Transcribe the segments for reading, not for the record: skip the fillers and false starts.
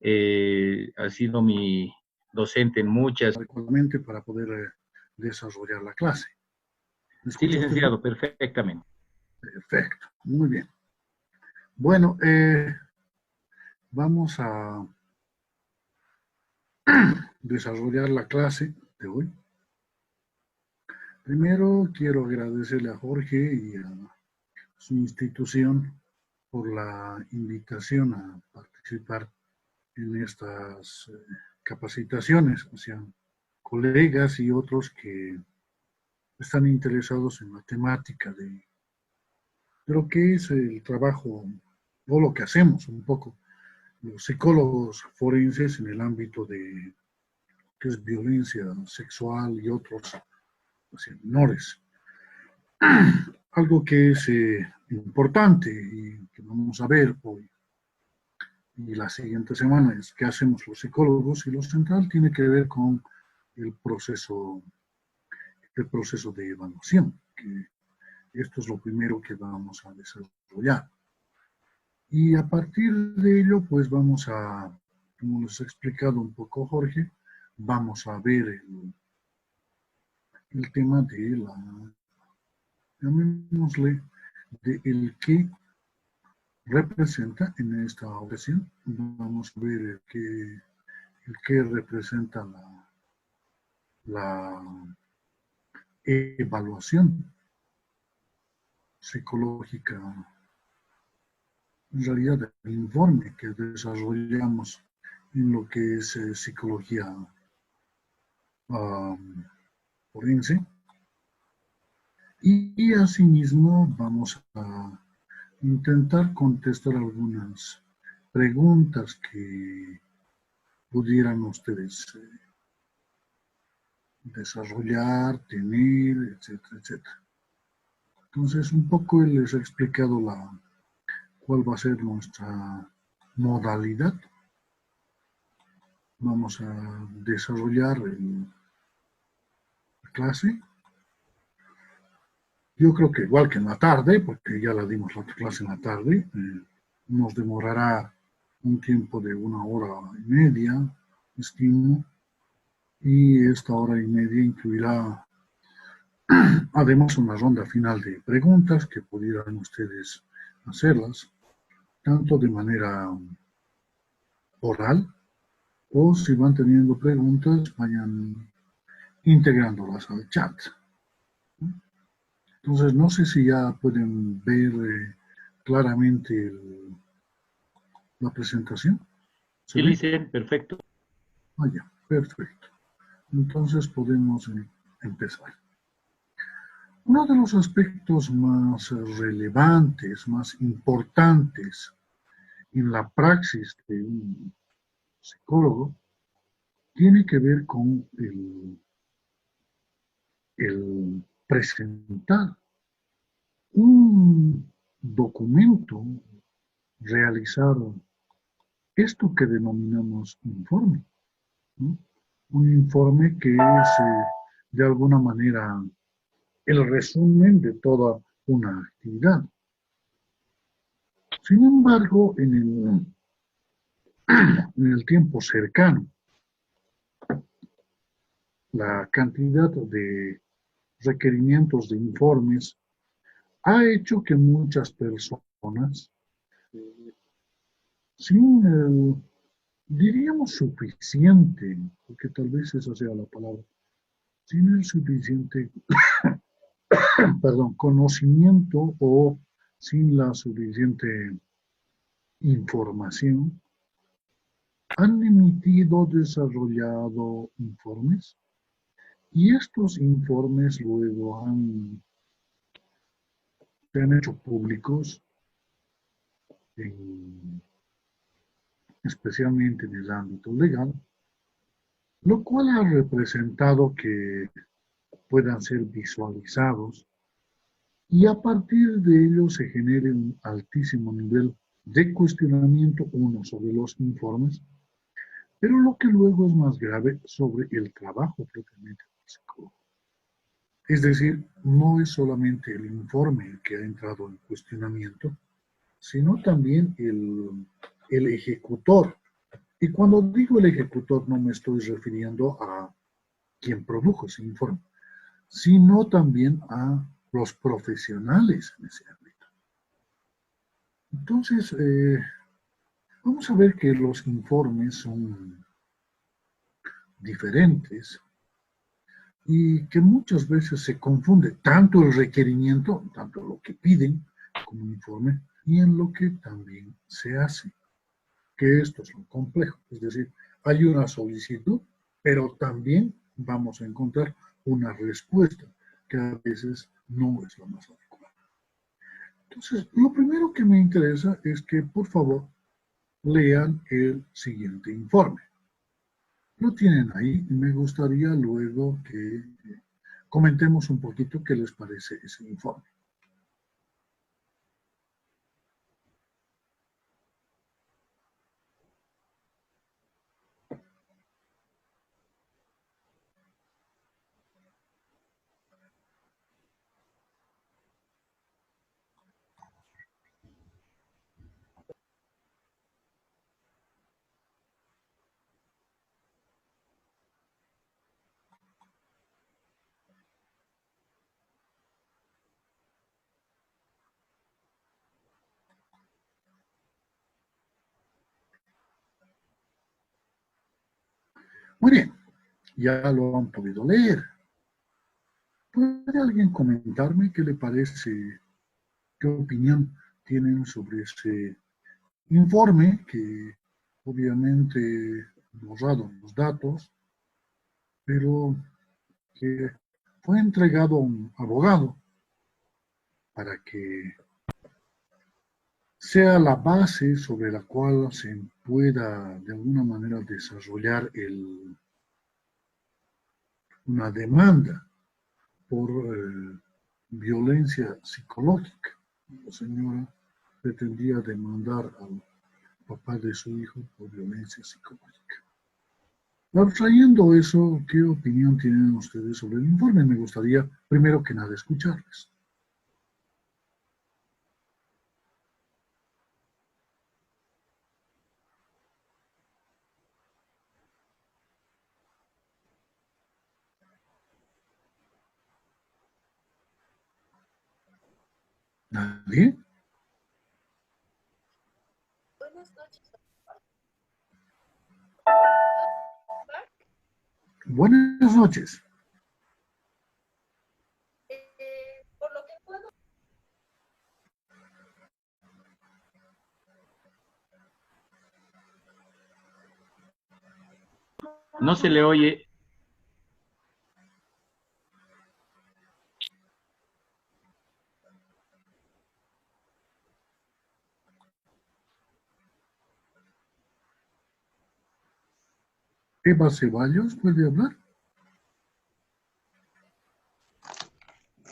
Ha sido mi docente en muchas. Adecuadamente para poder desarrollar la clase. ¿Me Sí, escucha usted bien? licenciado, perfectamente. Perfecto, muy bien. Bueno, vamos a desarrollar la clase de hoy. Primero quiero agradecerle a Jorge y a su institución por la invitación a participar en estas capacitaciones, o sea, colegas y otros que están interesados en la temática de lo que es el trabajo o lo que hacemos un poco los psicólogos forenses en el ámbito de que es violencia sexual y otros hacia menores. Algo que es importante y que vamos a ver hoy y la siguiente semana es qué hacemos los psicólogos y lo central tiene que ver con el proceso, el proceso de evaluación, que esto es lo primero que vamos a desarrollar. Y a partir de ello, pues vamos a, como les ha explicado un poco Jorge, vamos a ver el tema de la, llamémosle, de el que representa en esta ocasión. Vamos a ver el que representa la evaluación psicológica, en realidad el informe que desarrollamos en lo que es psicología forense. Y asimismo vamos a intentar contestar algunas preguntas que pudieran ustedes desarrollar, tener, etcétera, etcétera. Entonces, un poco les he explicado cuál va a ser nuestra modalidad. Vamos a desarrollar la clase. Yo creo que igual que en la tarde, porque ya la dimos la clase en la tarde, nos demorará un tiempo de 1 hora y media, estimo, y esta hora y media incluirá además una ronda final de preguntas que pudieran ustedes hacerlas, tanto de manera oral o si van teniendo preguntas, vayan integrándolas al chat. Entonces, no sé si ya pueden ver claramente la presentación. ¿Se Sí, ve? licen, perfecto. Ah, ya, perfecto. Entonces podemos empezar. Uno de los aspectos más relevantes, más importantes en la praxis de un psicólogo tiene que ver con el presentar un documento, realizar esto que denominamos informe, ¿no? Un informe que es de alguna manera el resumen de toda una actividad. Sin embargo, en el tiempo cercano, la cantidad de requerimientos de informes ha hecho que muchas personas, sin diríamos suficiente, porque tal vez esa sea la palabra, sin el suficiente, perdón, conocimiento o sin la suficiente información, han emitido, desarrollado informes y estos informes luego se han hecho públicos, especialmente en el ámbito legal, lo cual ha representado que puedan ser visualizados y a partir de ello se genere un altísimo nivel de cuestionamiento, uno sobre los informes, pero lo que luego es más grave, sobre el trabajo propiamente del psicólogo. Es decir, no es solamente el informe el que ha entrado en cuestionamiento, sino también el ejecutor, Y cuando digo el ejecutor no me estoy refiriendo a quien produjo ese informe, sino también a los profesionales en ese ámbito. Entonces, vamos a ver que los informes son diferentes y que muchas veces se confunde tanto el requerimiento, tanto lo que piden como informe, y en lo que también se hace, que esto es lo complejo. Es decir, hay una solicitud, pero también vamos a encontrar una respuesta que a veces no es la más adecuada. Entonces, lo primero que me interesa es que, por favor, lean el siguiente informe. Lo tienen ahí y me gustaría luego que comentemos un poquito qué les parece ese informe. Muy bien, ya lo han podido leer. ¿Puede alguien comentarme qué le parece, qué opinión tienen sobre ese informe que obviamente borrado los datos, pero que fue entregado a un abogado para que sea la base sobre la cual se pueda de alguna manera desarrollar una demanda por violencia psicológica? La señora pretendía demandar al papá de su hijo por violencia psicológica. Abstrayendo eso, ¿qué opinión tienen ustedes sobre el informe? Me gustaría, primero que nada, escucharles. ¿Nadie? Buenas noches. Buenas noches. Por lo que puedo. No se le oye. Eva Ceballos, ¿puede hablar?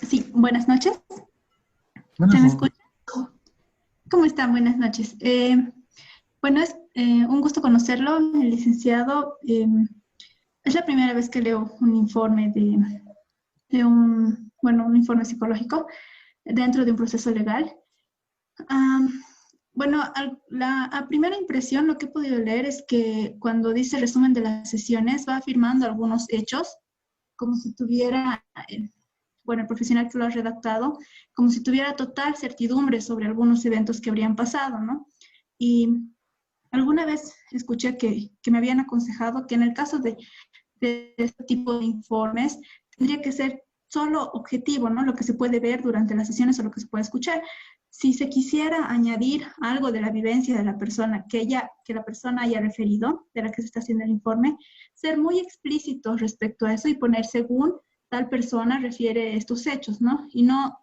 Sí, buenas noches. Buenas ¿Se me noches. escucha? ¿Cómo están? Buenas noches. Bueno, es un gusto conocerlo, el licenciado. Es la primera vez que leo un informe un informe psicológico dentro de un proceso legal. Bueno, a primera impresión lo que he podido leer es que cuando dice resumen de las sesiones va afirmando algunos hechos como si tuviera el profesional que lo ha redactado, como si tuviera total certidumbre sobre algunos eventos que habrían pasado, ¿no? Y alguna vez escuché que me habían aconsejado que en el caso de este tipo de informes tendría que ser solo objetivo, ¿no? Lo que se puede ver durante las sesiones o lo que se puede escuchar. Si se quisiera añadir algo de la vivencia de la persona que la persona haya referido, de la que se está haciendo el informe, ser muy explícito respecto a eso y poner según tal persona refiere estos hechos, ¿no? Y no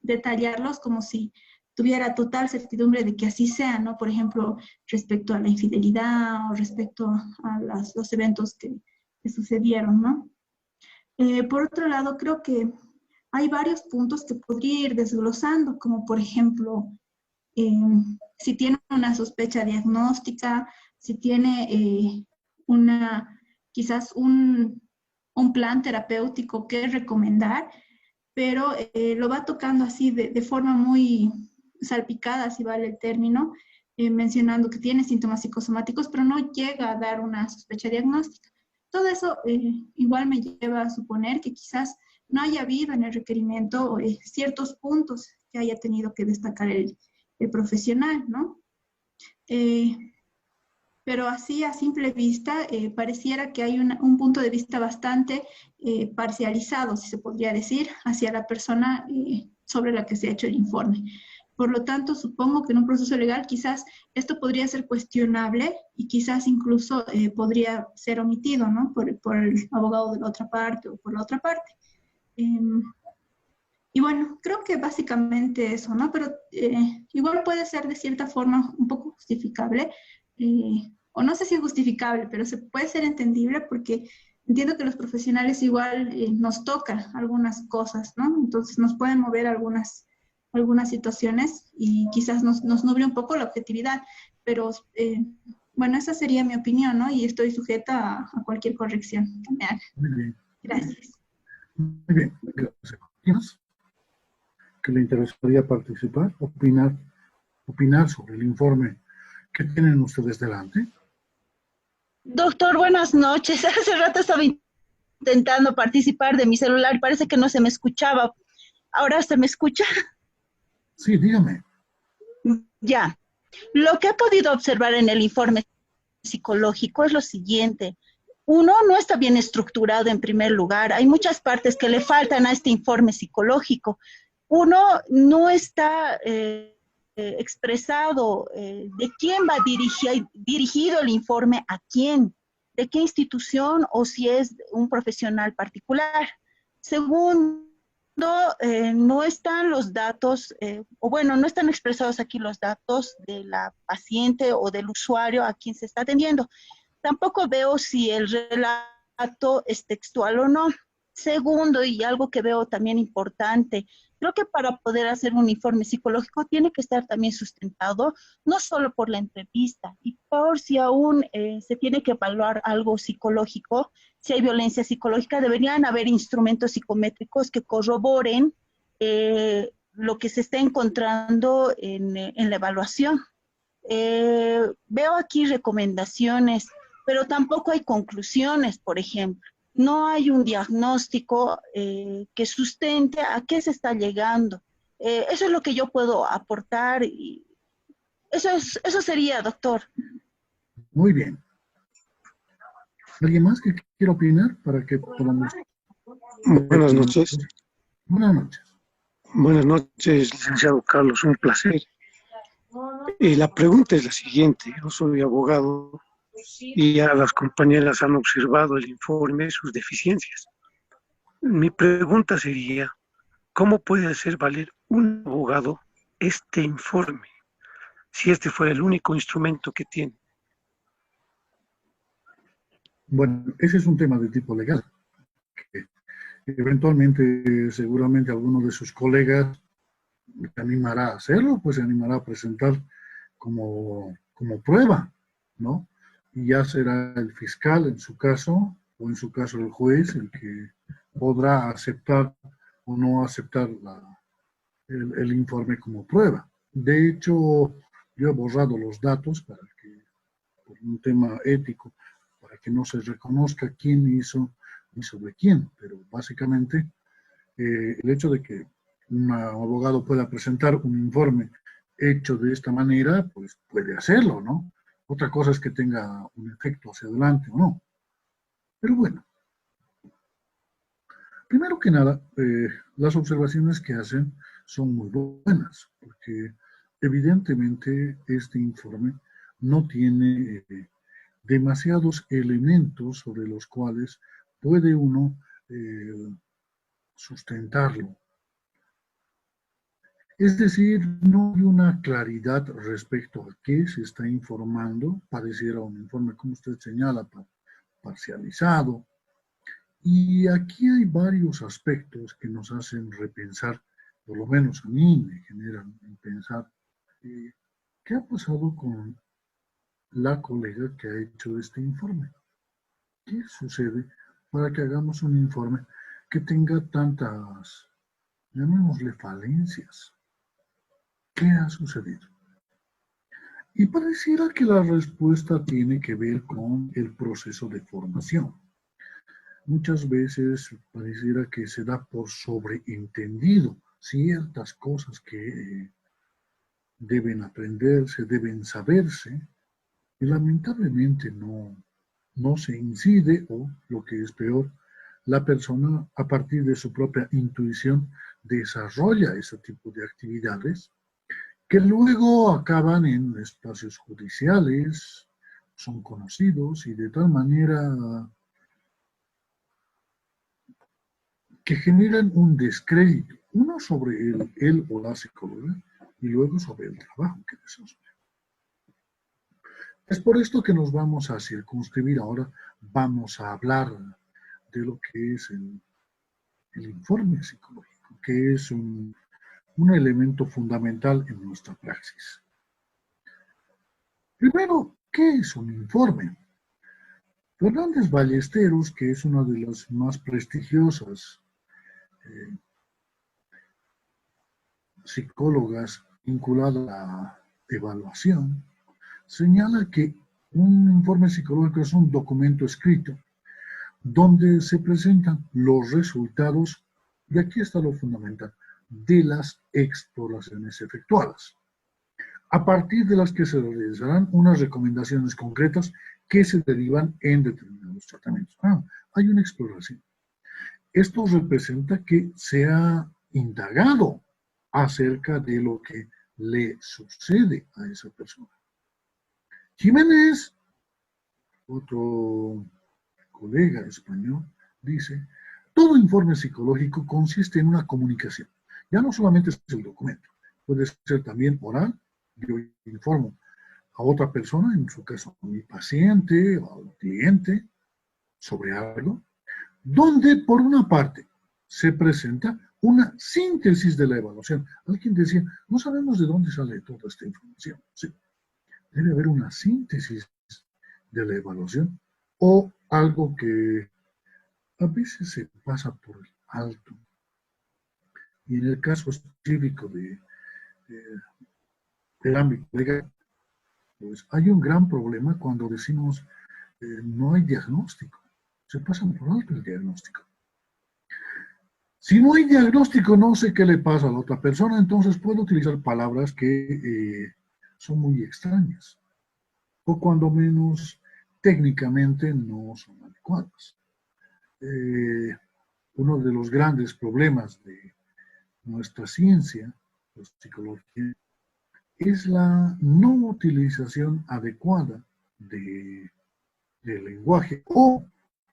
detallarlos como si tuviera total certidumbre de que así sea, ¿no? Por ejemplo, respecto a la infidelidad o respecto a los eventos que sucedieron, ¿no? Por otro lado, creo que hay varios puntos que podría ir desglosando, como por ejemplo, si tiene una sospecha diagnóstica, si tiene quizás un plan terapéutico que recomendar, pero lo va tocando así de forma muy salpicada, si vale el término, mencionando que tiene síntomas psicosomáticos, pero no llega a dar una sospecha diagnóstica. Todo eso igual me lleva a suponer que quizás no haya habido en el requerimiento ciertos puntos que haya tenido que destacar el profesional, ¿no? Pero así a simple vista pareciera que hay un punto de vista bastante parcializado, si se podría decir, hacia la persona sobre la que se ha hecho el informe. Por lo tanto, supongo que en un proceso legal quizás esto podría ser cuestionable y quizás incluso podría ser omitido, ¿no? Por el abogado de la otra parte o por la otra parte. Y bueno, creo que básicamente eso, ¿no? Pero igual puede ser de cierta forma un poco justificable, o no sé si es justificable, pero se puede ser entendible porque entiendo que los profesionales igual nos toca algunas cosas, ¿no? Entonces nos pueden mover algunas situaciones y quizás nos nuble un poco la objetividad, pero bueno, esa sería mi opinión, ¿no? Y estoy sujeta a cualquier corrección que me haga. Muy bien. Gracias. Muy bien, gracias. ¿Quién más que le interesaría participar, opinar sobre el informe que tienen ustedes delante? Doctor, buenas noches. Hace rato estaba intentando participar de mi celular y parece que no se me escuchaba. ¿Ahora se me escucha? Sí, dígame. Ya. Lo que he podido observar en el informe psicológico es lo siguiente. Uno, no está bien estructurado en primer lugar. Hay muchas partes que le faltan a este informe psicológico. Uno, no está expresado de quién va dirigido el informe, a quién, de qué institución o si es un profesional particular. Segundo, no están los datos, o bueno, no están expresados aquí los datos de la paciente o del usuario a quien se está atendiendo. Tampoco veo si el relato es textual o no. Segundo, y algo que veo también importante, creo que para poder hacer un informe psicológico tiene que estar también sustentado, no solo por la entrevista, y por si aún se tiene que evaluar algo psicológico, si hay violencia psicológica, deberían haber instrumentos psicométricos que corroboren lo que se está encontrando en la evaluación. Veo aquí recomendaciones, pero tampoco hay conclusiones, por ejemplo. No hay un diagnóstico que sustente a qué se está llegando. Eso es lo que yo puedo aportar y eso sería, doctor. Muy bien. ¿Alguien más que quiera opinar para que podamos... Buenas noches. Buenas noches. Buenas noches, licenciado Carlos, un placer. La pregunta es la siguiente. Yo soy abogado y ya las compañeras han observado el informe, sus deficiencias. Mi pregunta sería, ¿cómo puede hacer valer un abogado este informe si este fuera el único instrumento que tiene? Bueno, ese es un tema de tipo legal. Que eventualmente, seguramente alguno de sus colegas se animará a hacerlo, pues se animará a presentar como prueba, ¿no? Y ya será el fiscal en su caso, o en su caso el juez, el que podrá aceptar o no aceptar el informe como prueba. De hecho, yo he borrado los datos para que, por un tema ético, para que no se reconozca quién hizo y sobre quién, pero básicamente el hecho de que un abogado pueda presentar un informe hecho de esta manera, pues puede hacerlo, ¿no? Otra cosa es que tenga un efecto hacia adelante o no. Pero bueno, primero que nada, las observaciones que hacen son muy buenas, porque evidentemente este informe no tiene demasiados elementos sobre los cuales puede uno sustentarlo. Es decir, no hay una claridad respecto a qué se está informando, pareciera un informe, como usted señala, parcializado. Y aquí hay varios aspectos que nos hacen repensar, por lo menos a mí me generan pensar, ¿qué ha pasado con la colega que ha hecho este informe? ¿Qué sucede para que hagamos un informe que tenga tantas, llamémosle, falencias? ¿Qué ha sucedido? Y pareciera que la respuesta tiene que ver con el proceso de formación. Muchas veces pareciera que se da por sobreentendido ciertas cosas que deben aprenderse, deben saberse, y lamentablemente no se incide, o lo que es peor, la persona a partir de su propia intuición desarrolla ese tipo de actividades que luego acaban en espacios judiciales, son conocidos y de tal manera que generan un descrédito, uno sobre él o la psicóloga y luego sobre el trabajo que desarrolla. Es por esto que nos vamos a circunscribir ahora, vamos a hablar de lo que es el informe psicológico, que es un elemento fundamental en nuestra praxis. Primero, ¿qué es un informe? Fernández Ballesteros, que es una de las más prestigiosas psicólogas vinculada a la evaluación, señala que un informe psicológico es un documento escrito donde se presentan los resultados, y aquí está lo fundamental, de las exploraciones efectuadas, a partir de las que se realizarán unas recomendaciones concretas que se derivan en determinados tratamientos. Hay una exploración. Esto representa que se ha indagado acerca de lo que le sucede a esa persona. Jiménez, otro colega español, dice, todo informe psicológico consiste en una comunicación. Ya no solamente es el documento, puede ser también oral. Yo informo a otra persona, en su caso a mi paciente o al cliente, sobre algo, donde por una parte se presenta una síntesis de la evaluación. Alguien decía, no sabemos de dónde sale toda esta información. Sí, debe haber una síntesis de la evaluación o algo que a veces se pasa por alto. Y en el caso específico del ámbito legal, pues hay un gran problema cuando decimos no hay diagnóstico. Se pasa por alto el diagnóstico. Si no hay diagnóstico, no sé qué le pasa a la otra persona, entonces puedo utilizar palabras que son muy extrañas o cuando menos técnicamente no son adecuadas. Uno de los grandes problemas de nuestra ciencia, la psicología, es la no utilización adecuada del lenguaje, o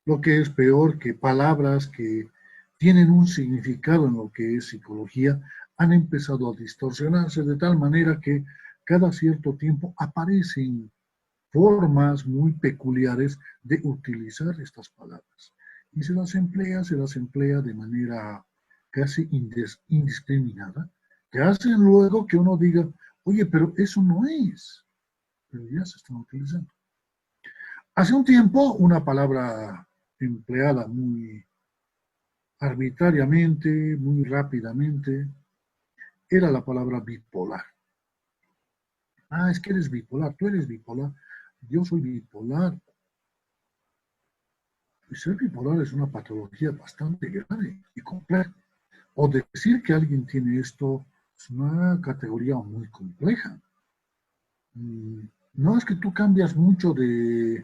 lo que es peor, que palabras que tienen un significado en lo que es psicología han empezado a distorsionarse de tal manera que cada cierto tiempo aparecen formas muy peculiares de utilizar estas palabras. Y se las emplea de manera casi indiscriminada, que hacen luego que uno diga, oye, pero eso no es, pero ya se están utilizando. Hace un tiempo, una palabra empleada muy arbitrariamente, muy rápidamente, era la palabra bipolar. Es que eres bipolar, tú eres bipolar, yo soy bipolar. Y ser bipolar es una patología bastante grave y compleja. O decir que alguien tiene esto es una categoría muy compleja. No es que tú cambias mucho de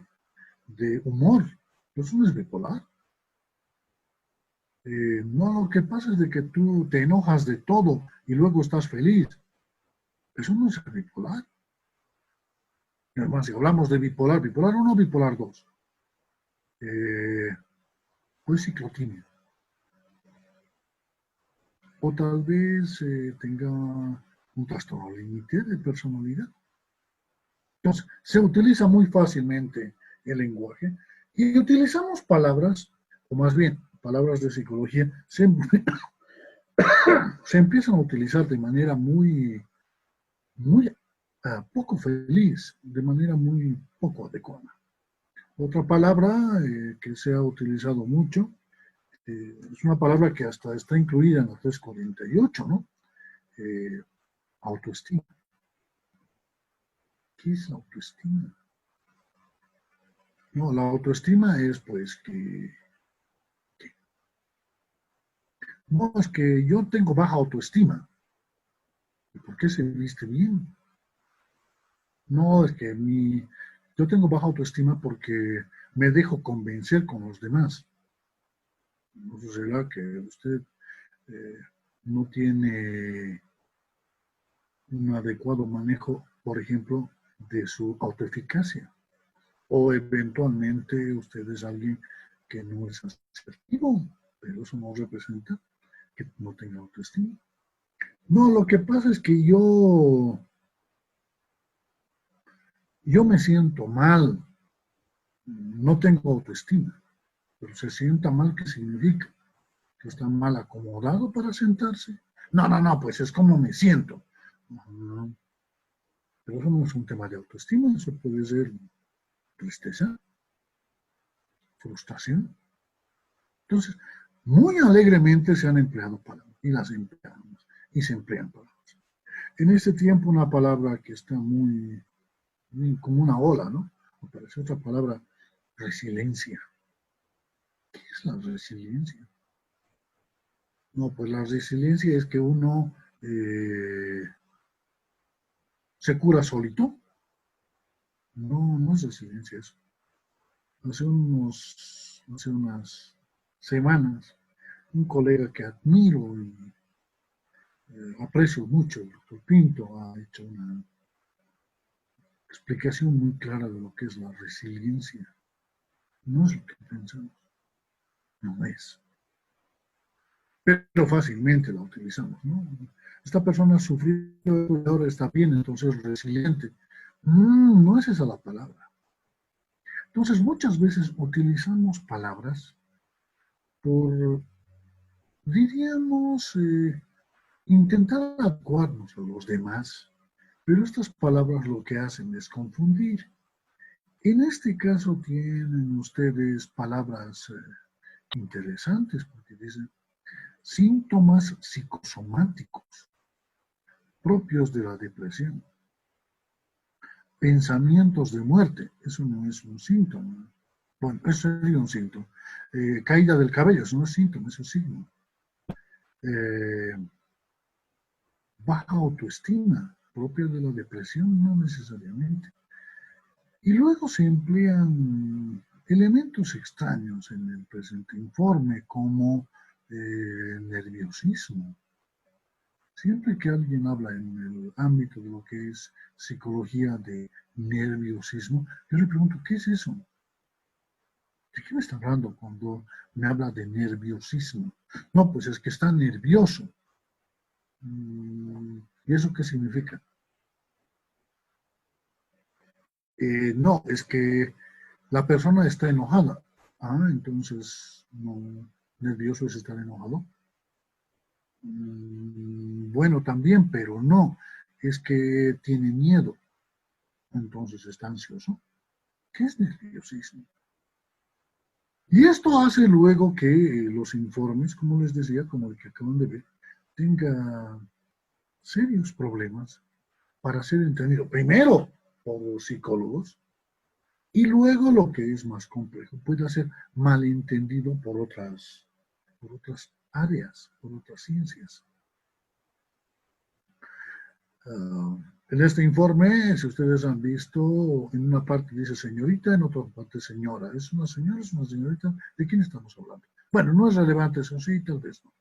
humor, eso no es bipolar. No, lo que pasa es de que tú te enojas de todo y luego estás feliz. Eso no es bipolar. Además, si hablamos de bipolar, bipolar 1, bipolar 2, pues ciclotimia. O tal vez tenga un trastorno límite de personalidad. Entonces, se utiliza muy fácilmente el lenguaje y utilizamos palabras, o más bien, palabras de psicología, se empiezan a utilizar de manera muy poco feliz, de manera muy poco adecuada. Otra palabra que se ha utilizado mucho, es una palabra que hasta está incluida en la 348, ¿no? Autoestima. ¿Qué es la autoestima? No, la autoestima es pues que no, es que yo tengo baja autoestima. ¿Y por qué se viste bien? No, es que yo tengo baja autoestima porque me dejo convencer con los demás. ¿No será que usted eh, no tiene un adecuado manejo, por ejemplo, de su autoeficacia? O eventualmente usted es alguien que no es asertivo, pero eso no representa que no tenga autoestima. No, lo que pasa es que yo me siento mal, no tengo autoestima, pero se sienta mal, ¿qué significa? Que está mal acomodado para sentarse. No, no, no, pues es como me siento. No, no, pero eso no es un tema de autoestima, eso puede ser tristeza, frustración. Entonces, muy alegremente se han empleado palabras y las empleamos y se emplean palabras. En este tiempo una palabra que está muy como una ola, ¿no? Aparece otra palabra, resiliencia. ¿Qué es la resiliencia? No, pues la resiliencia es que uno se cura solito. No, no es resiliencia eso. Hace unas semanas, un colega que admiro y aprecio mucho, el doctor Pinto, ha hecho una explicación muy clara de lo que es la resiliencia. No es lo que pensamos, no es. Pero fácilmente la utilizamos, ¿no? Esta persona sufrió y ahora está bien, entonces es resiliente. No es esa la palabra. Entonces muchas veces utilizamos palabras por, diríamos, intentar adecuarnos a los demás, pero estas palabras lo que hacen es confundir. En este caso tienen ustedes palabras interesantes porque dicen síntomas psicosomáticos propios de la depresión. Pensamientos de muerte, eso no es un síntoma. Bueno, eso sería un síntoma. Caída del cabello, eso no es síntoma, eso es signo. Baja autoestima, propia de la depresión, no necesariamente. Y luego se emplean elementos extraños en el presente informe, como nerviosismo. Siempre que alguien habla en el ámbito de lo que es psicología de nerviosismo, yo le pregunto, ¿qué es eso? ¿De qué me está hablando cuando me habla de nerviosismo? No, pues es que está nervioso. ¿Y eso qué significa? No, es que la persona está enojada. Entonces, no, nervioso es estar enojado. Bueno, también, pero no, es que tiene miedo. Entonces está ansioso. ¿Qué es nerviosismo? Y esto hace luego que los informes, como les decía, como el que acaban de ver, tenga serios problemas para ser entendido. Primero, por los psicólogos, y luego lo que es más complejo, puede ser malentendido por otras áreas, por otras ciencias. En este informe, si ustedes han visto, en una parte dice señorita, en otra parte señora. ¿Es una señora, es una señorita? ¿De quién estamos hablando? Bueno, no es relevante eso, sí, tal vez no.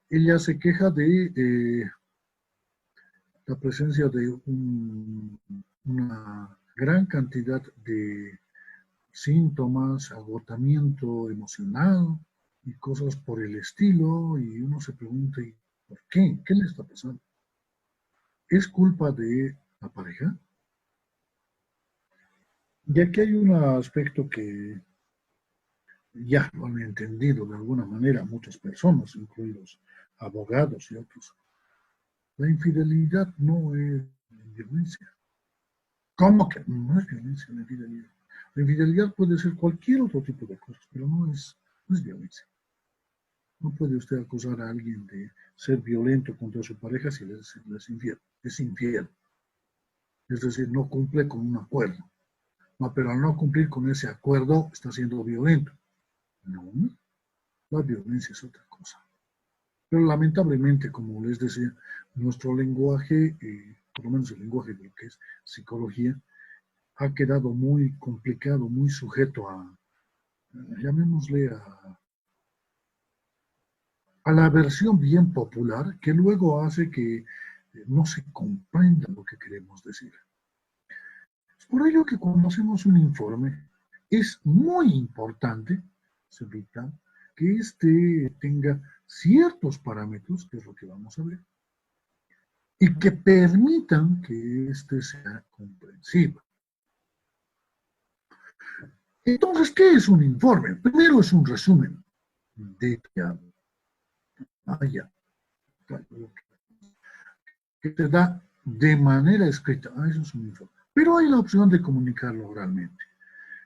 Ella se queja de la presencia de una gran cantidad de síntomas, agotamiento emocional y cosas por el estilo, y uno se pregunta, ¿por qué? ¿Qué le está pasando? ¿Es culpa de la pareja? Y aquí hay un aspecto que ya lo han entendido de alguna manera muchas personas, incluidos abogados y otros. La infidelidad no es violencia. ¿Cómo que no es violencia la infidelidad? La infidelidad puede ser cualquier otro tipo de cosas, pero no es violencia. No puede usted acusar a alguien de ser violento contra su pareja si es infiel. Es infiel. Es decir, no cumple con un acuerdo. No, pero al no cumplir con ese acuerdo está siendo violento. No, la violencia es otra cosa. Pero lamentablemente, como les decía, nuestro lenguaje, por lo menos el lenguaje de lo que es psicología, ha quedado muy complicado, muy sujeto a, llamémosle, a la versión bien popular, que luego hace que no se comprenda lo que queremos decir. Es por ello que cuando hacemos un informe, es muy importante, es vital, que éste tenga ciertos parámetros, que es lo que vamos a ver, y que permitan que éste sea comprensible. Entonces, ¿qué es un informe? Primero es un resumen detallado. Que te da de manera escrita. Eso es un informe. Pero hay la opción de comunicarlo oralmente.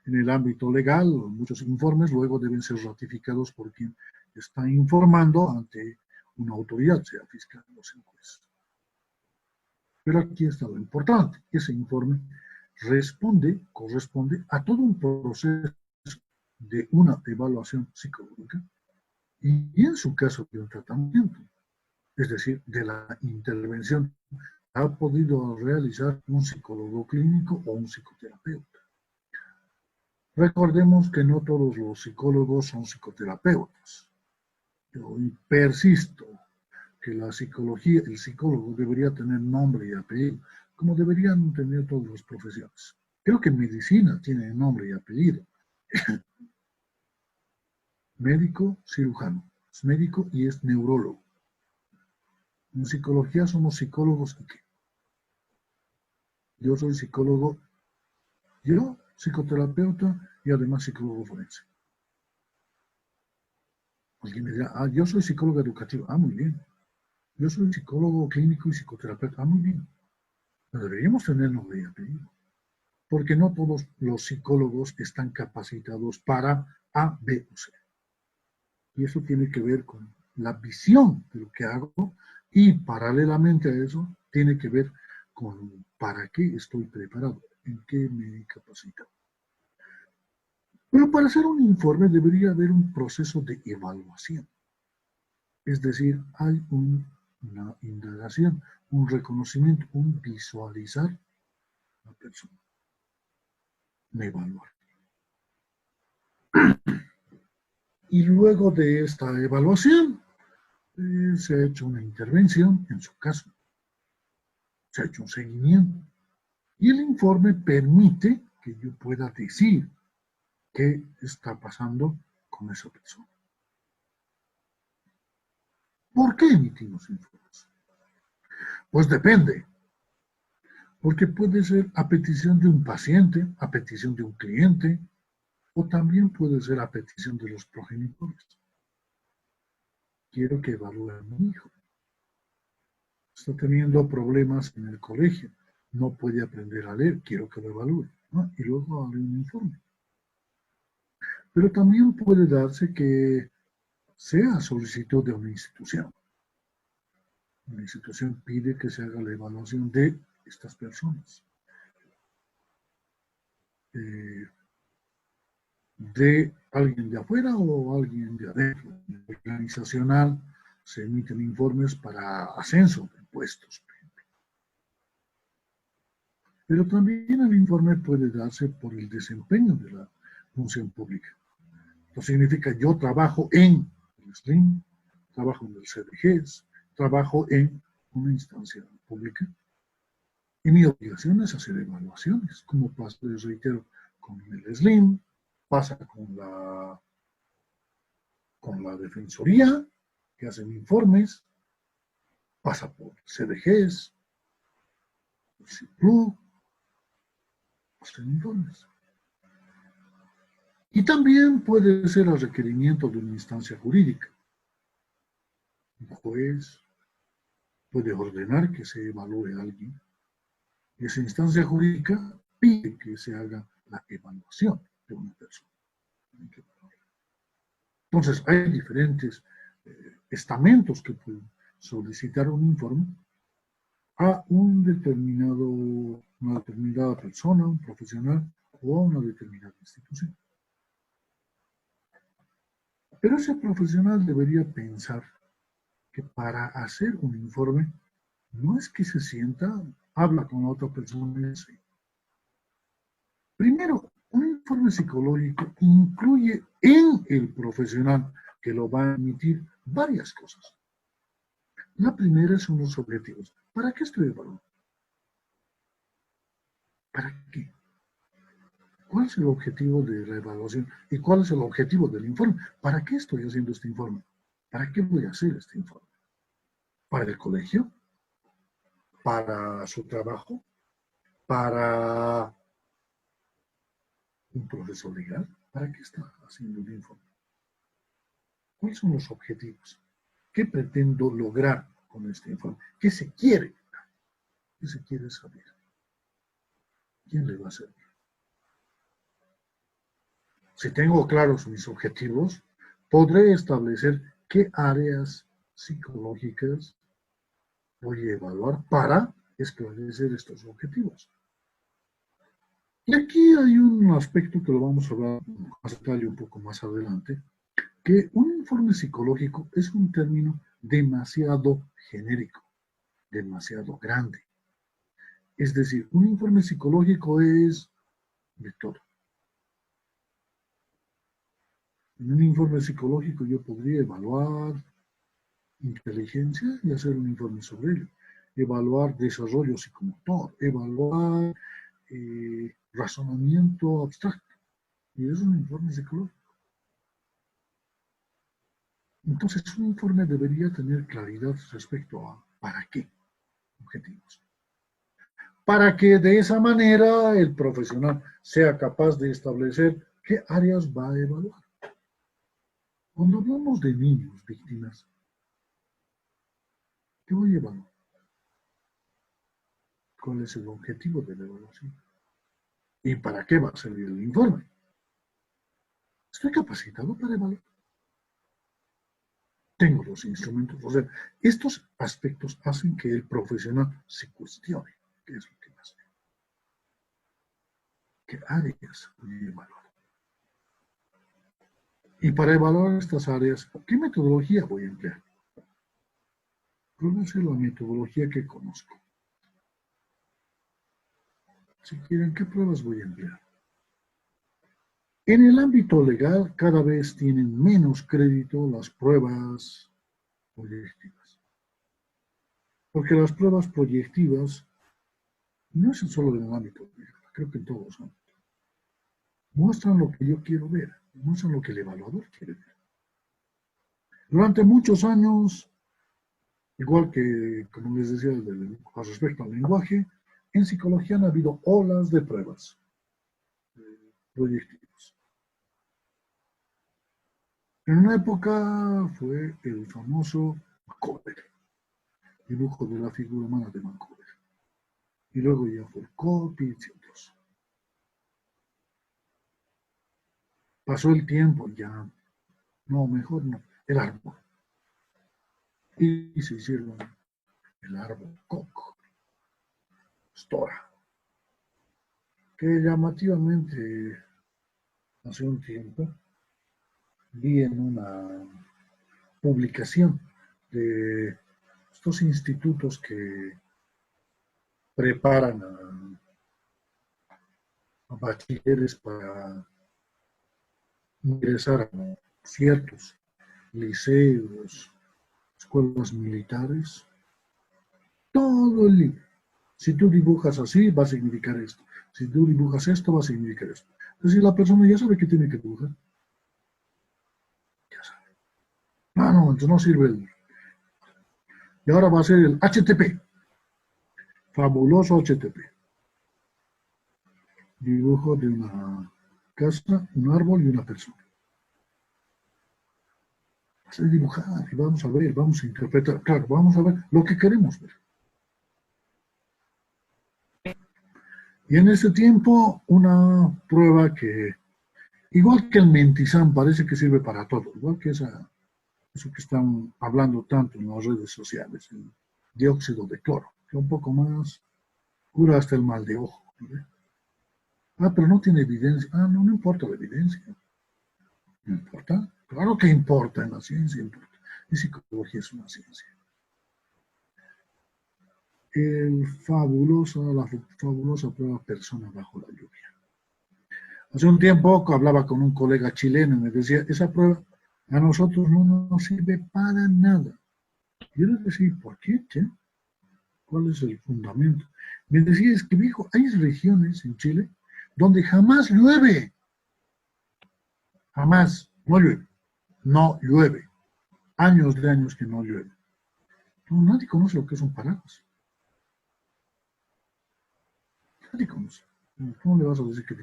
En el ámbito legal, muchos informes luego deben ser ratificados por quien está informando ante una autoridad, sea fiscal o sea juez. Pero aquí está lo importante. Ese informe corresponde a todo un proceso de una evaluación psicológica y en su caso de un tratamiento, es decir, de la intervención que ha podido realizar un psicólogo clínico o un psicoterapeuta. Recordemos que no todos los psicólogos son psicoterapeutas. Yo persisto que la psicología, el psicólogo debería tener nombre y apellido, como deberían tener todas las profesiones. Creo que medicina tiene nombre y apellido. Médico, cirujano. Es médico y es neurólogo. En psicología somos psicólogos y qué. Yo soy psicólogo, yo, psicoterapeuta y además psicólogo forense. Alguien me dirá, yo soy psicólogo educativo. Muy bien. Yo soy psicólogo clínico y psicoterapeuta. Muy bien. Pero deberíamos tener nombre y apellido. Porque no todos los psicólogos están capacitados para A, B o C. Y eso tiene que ver con la visión de lo que hago y paralelamente a eso tiene que ver con para qué estoy preparado, en qué me he capacitado. Pero para hacer un informe debería haber un proceso de evaluación. Es decir, hay una indagación, un reconocimiento, un visualizar a la persona. Me evaluar. Y luego de esta evaluación, se ha hecho una intervención, en su caso. Se ha hecho un seguimiento. Y el informe permite que yo pueda decir qué está pasando con esa persona. ¿Por qué emitimos informes? Pues depende. Porque puede ser a petición de un paciente, a petición de un cliente, o también puede ser a petición de los progenitores. Quiero que evalúe a mi hijo. Está teniendo problemas en el colegio. No puede aprender a leer. Quiero que lo evalúe. ¿No? Y luego haré un informe. Pero también puede darse que sea solicitud de una institución. La institución pide que se haga la evaluación de estas personas. De alguien de afuera o alguien de adentro. Organizacional se emiten informes para ascenso de puestos, por ejemplo. Pero también el informe puede darse por el desempeño de la función pública. Esto significa yo trabajo en el SLIM, trabajo en el CDGs, trabajo en una instancia pública y mi obligación es hacer evaluaciones, como pasa, les reitero, con el SLIM, pasa con la Defensoría, que hacen informes, pasa por CDGs, por CIPRU, hacen informes. Y también puede ser a requerimiento de una instancia jurídica. Un juez puede ordenar que se evalúe a alguien y esa instancia jurídica pide que se haga la evaluación de una persona. Entonces, hay diferentes estamentos que pueden solicitar un informe a un determinado una determinada persona, un profesional o a una determinada institución. Pero ese profesional debería pensar que para hacer un informe no es que se sienta, habla con otra persona y dice. Primero, un informe psicológico incluye en el profesional que lo va a emitir varias cosas. La primera son los objetivos. ¿Para qué estoy evaluando? ¿Para qué? ¿Cuál es el objetivo de la evaluación? ¿Y cuál es el objetivo del informe? ¿Para qué estoy haciendo este informe? ¿Para qué voy a hacer este informe? ¿Para el colegio? ¿Para su trabajo? ¿Para un proceso legal? ¿Para qué está haciendo el informe? ¿Cuáles son los objetivos? ¿Qué pretendo lograr con este informe? ¿Qué se quiere lograr? ¿Qué se quiere saber? ¿Quién le va a servir? Si tengo claros mis objetivos, podré establecer qué áreas psicológicas voy a evaluar para esclarecer estos objetivos. Y aquí hay un aspecto que lo vamos a hablar más detalle un poco más adelante, que un informe psicológico es un término demasiado genérico, demasiado grande. Es decir, un informe psicológico es de todo. En un informe psicológico yo podría evaluar inteligencia y hacer un informe sobre ello. Evaluar desarrollo psicomotor, evaluar razonamiento abstracto. Y es un informe psicológico. Entonces, un informe debería tener claridad respecto a ¿para qué? Objetivos. Para que de esa manera el profesional sea capaz de establecer qué áreas va a evaluar. Cuando hablamos de niños víctimas, ¿qué voy a evaluar? ¿Cuál es el objetivo de la evaluación? ¿Y para qué va a servir el informe? ¿Estoy capacitado para evaluar? Tengo los instrumentos. O sea, estos aspectos hacen que el profesional se cuestione qué es lo que va a hacer. ¿Qué áreas voy a evaluar? Y para evaluar estas áreas, ¿qué metodología voy a emplear? ¿Cuál es la metodología que conozco? Si quieren, ¿qué pruebas voy a emplear? En el ámbito legal, cada vez tienen menos crédito las pruebas proyectivas. Porque las pruebas proyectivas no es solo en el ámbito legal, creo que en todos los ámbitos. Muestran lo que yo quiero ver, muestran lo que el evaluador quiere ver. Durante muchos años, igual que, como les decía, con respecto al lenguaje, en psicología han habido olas de pruebas proyectivas. En una época fue el famoso Macover, dibujo de la figura humana de Macover. Y luego ya fue Colpitts y otros. Pasó el tiempo y ya, no, mejor no, el árbol. Y se hicieron el árbol Koch, Stora, que llamativamente hace un tiempo vi en una publicación de estos institutos que preparan a bachilleres para ingresar a ciertos liceos, escuelas militares, todo el libro. Si tú dibujas así, va a significar esto. Si tú dibujas esto, va a significar esto. Entonces la persona ya sabe qué tiene que dibujar. Ya sabe. Ah, no, entonces no sirve el... Y ahora va a ser el HTP. Fabuloso HTP. Dibujo de una casa, un árbol y una persona. Vamos a dibujar y vamos a ver, vamos a interpretar. Claro, vamos a ver lo que queremos ver. Y en ese tiempo, una prueba que, igual que el Mentizam, parece que sirve para todo, igual que eso que están hablando tanto en las redes sociales, el dióxido de cloro, que es un poco más cura hasta el mal de ojo. ¿No? Ah, pero no tiene evidencia. Ah, no, no importa la evidencia. ¿No importa? Claro que importa, en la ciencia importa. Y psicología es una ciencia. La fabulosa prueba persona bajo la lluvia. Hace un tiempo hablaba con un colega chileno y me decía, esa prueba a nosotros no nos sirve para nada. Yo le decía, ¿por qué, che? ¿Cuál es el fundamento? Me decía, es que viejo, hay regiones en Chile donde jamás llueve. Jamás, no llueve. No llueve. Años de años que no llueve. No, nadie conoce lo que es un paraguas. Nadie conoce. ¿Cómo le vas a decir que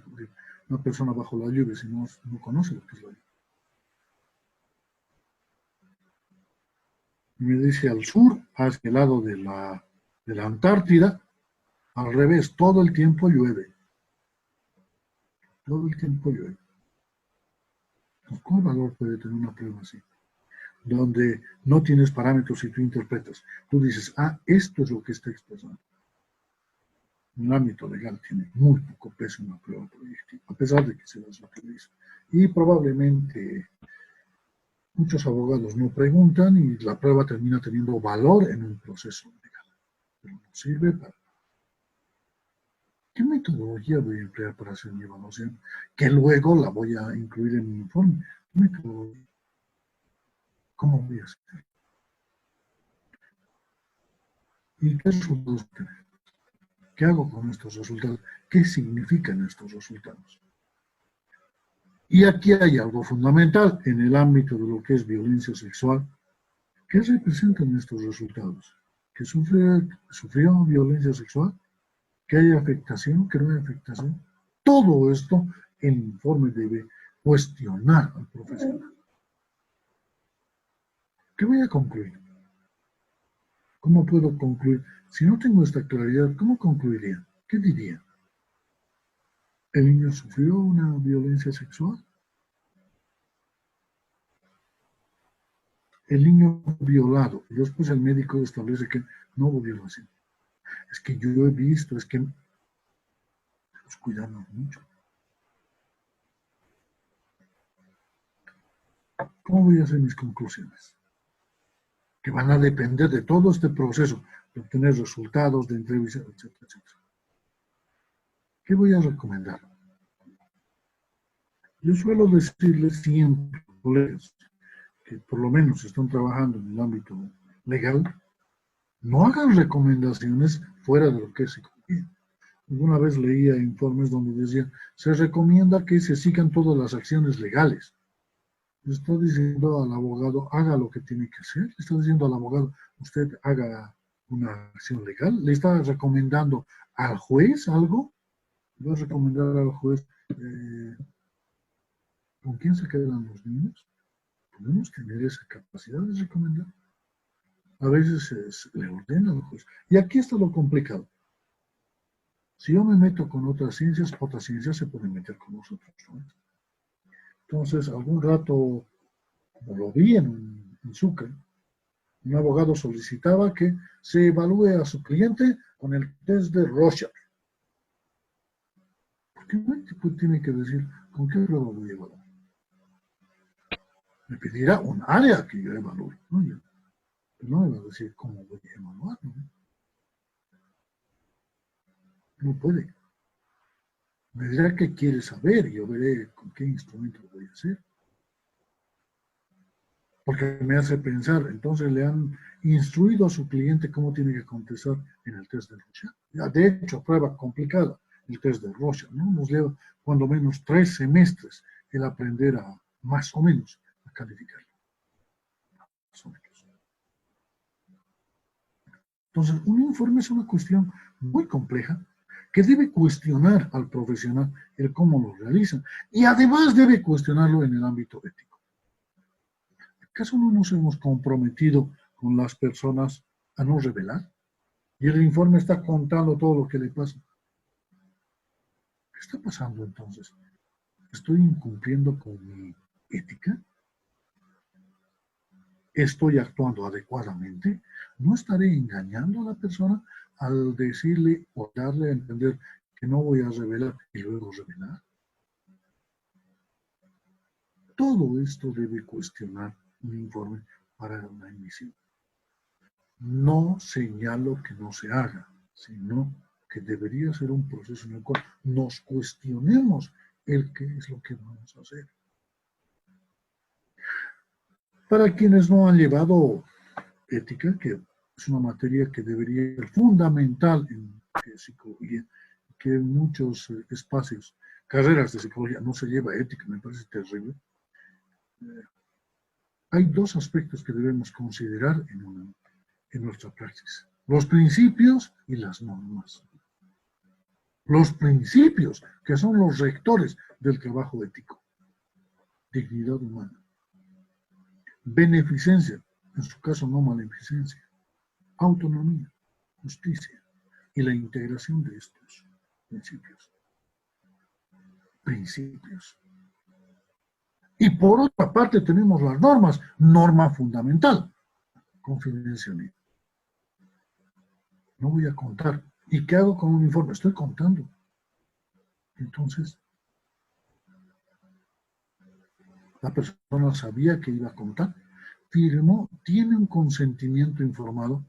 una persona bajo la lluvia si no conoce lo que es la lluvia? Y me dice al sur, hacia el lado de la Antártida, al revés, todo el tiempo llueve. Todo el tiempo llueve. ¿Cuál valor puede tener una prueba así? Donde no tienes parámetros y tú interpretas. Tú dices, ah, esto es lo que está expresando. En el ámbito legal tiene muy poco peso una prueba proyectiva, a pesar de que se las utiliza. Y probablemente muchos abogados no preguntan y la prueba termina teniendo valor en un proceso legal. Pero no sirve para... ¿Qué metodología voy a emplear para hacer mi evaluación? Que luego la voy a incluir en mi informe. ¿Qué metodología? ¿Cómo voy a hacer? ¿Y qué resultados tener? ¿Qué hago con estos resultados? ¿Qué significan estos resultados? Y aquí hay algo fundamental en el ámbito de lo que es violencia sexual. ¿Qué representan estos resultados? ¿Que sufrió violencia sexual? ¿Que hay afectación? ¿Que no hay afectación? Todo esto el informe debe cuestionar al profesional. ¿Qué voy a concluir? ¿Cómo puedo concluir? Si no tengo esta claridad, ¿cómo concluiría? ¿Qué diría? ¿El niño sufrió una violencia sexual? El niño violado, y después el médico establece que no hubo violación. Es que yo he visto, es que nos cuidamos mucho. ¿Cómo voy a hacer mis conclusiones? Que van a depender de todo este proceso, de obtener resultados, de entrevistas, etcétera, etcétera. ¿Qué voy a recomendar? Yo suelo decirles siempre, colegas, que por lo menos están trabajando en el ámbito legal, no hagan recomendaciones fuera de lo que es psicología. Alguna vez leía informes donde decía, se recomienda que se sigan todas las acciones legales. Le está diciendo al abogado, haga lo que tiene que hacer. Le está diciendo al abogado, usted haga una acción legal. Le está recomendando al juez algo. Le va a recomendar al juez, ¿con quién se quedan los niños? Podemos tener esa capacidad de recomendar. A veces le ordena al juez. Y aquí está lo complicado. Si yo me meto con otras ciencias se pueden meter con nosotros, ¿no? Entonces, algún rato, como lo vi en Sucre, un abogado solicitaba que se evalúe a su cliente con el test de Rorschach. ¿Por qué no tiene que decir con qué prueba voy a evaluar? Me pedirá un área que yo evalúe, ¿no? No me va a decir cómo voy a evaluar, ¿no? No puede. Me dirá qué quiere saber y yo veré con qué instrumento lo voy a hacer. Porque me hace pensar, entonces le han instruido a su cliente cómo tiene que contestar en el test de Rorschach. Ya, de hecho, prueba complicada, el test de Rorschach, ¿no? Nos lleva cuando menos 3 semestres el aprender a, más o menos, a calificarlo. Más o menos. Entonces, un informe es una cuestión muy compleja que debe cuestionar al profesional el cómo lo realiza y además debe cuestionarlo en el ámbito ético. ¿Acaso no nos hemos comprometido con las personas a no revelar? Y el informe está contando todo lo que le pasa. ¿Qué está pasando entonces? ¿Estoy incumpliendo con mi ética? ¿Estoy actuando adecuadamente? ¿No estaré engañando a la persona al decirle o darle a entender que no voy a revelar y luego revelar? Todo esto debe cuestionar un informe para una emisión. No señalo que no se haga, sino que debería ser un proceso en el cual nos cuestionemos el qué es lo que vamos a hacer. Para quienes no han llevado ética, que es una materia que debería ser fundamental en psicología, que en muchos espacios, carreras de psicología, no se lleva ética, me parece terrible. Hay dos aspectos que debemos considerar en nuestra praxis: los principios y las normas. Los principios, que son los rectores del trabajo ético: dignidad humana, beneficencia, en su caso no maleficencia, autonomía, justicia y la integración de estos principios. Principios. Y por otra parte tenemos las normas. Norma fundamental: confidencialidad. No voy a contar. ¿Y qué hago con un informe? Estoy contando. Entonces, la persona sabía que iba a contar, firmó, tiene un consentimiento informado.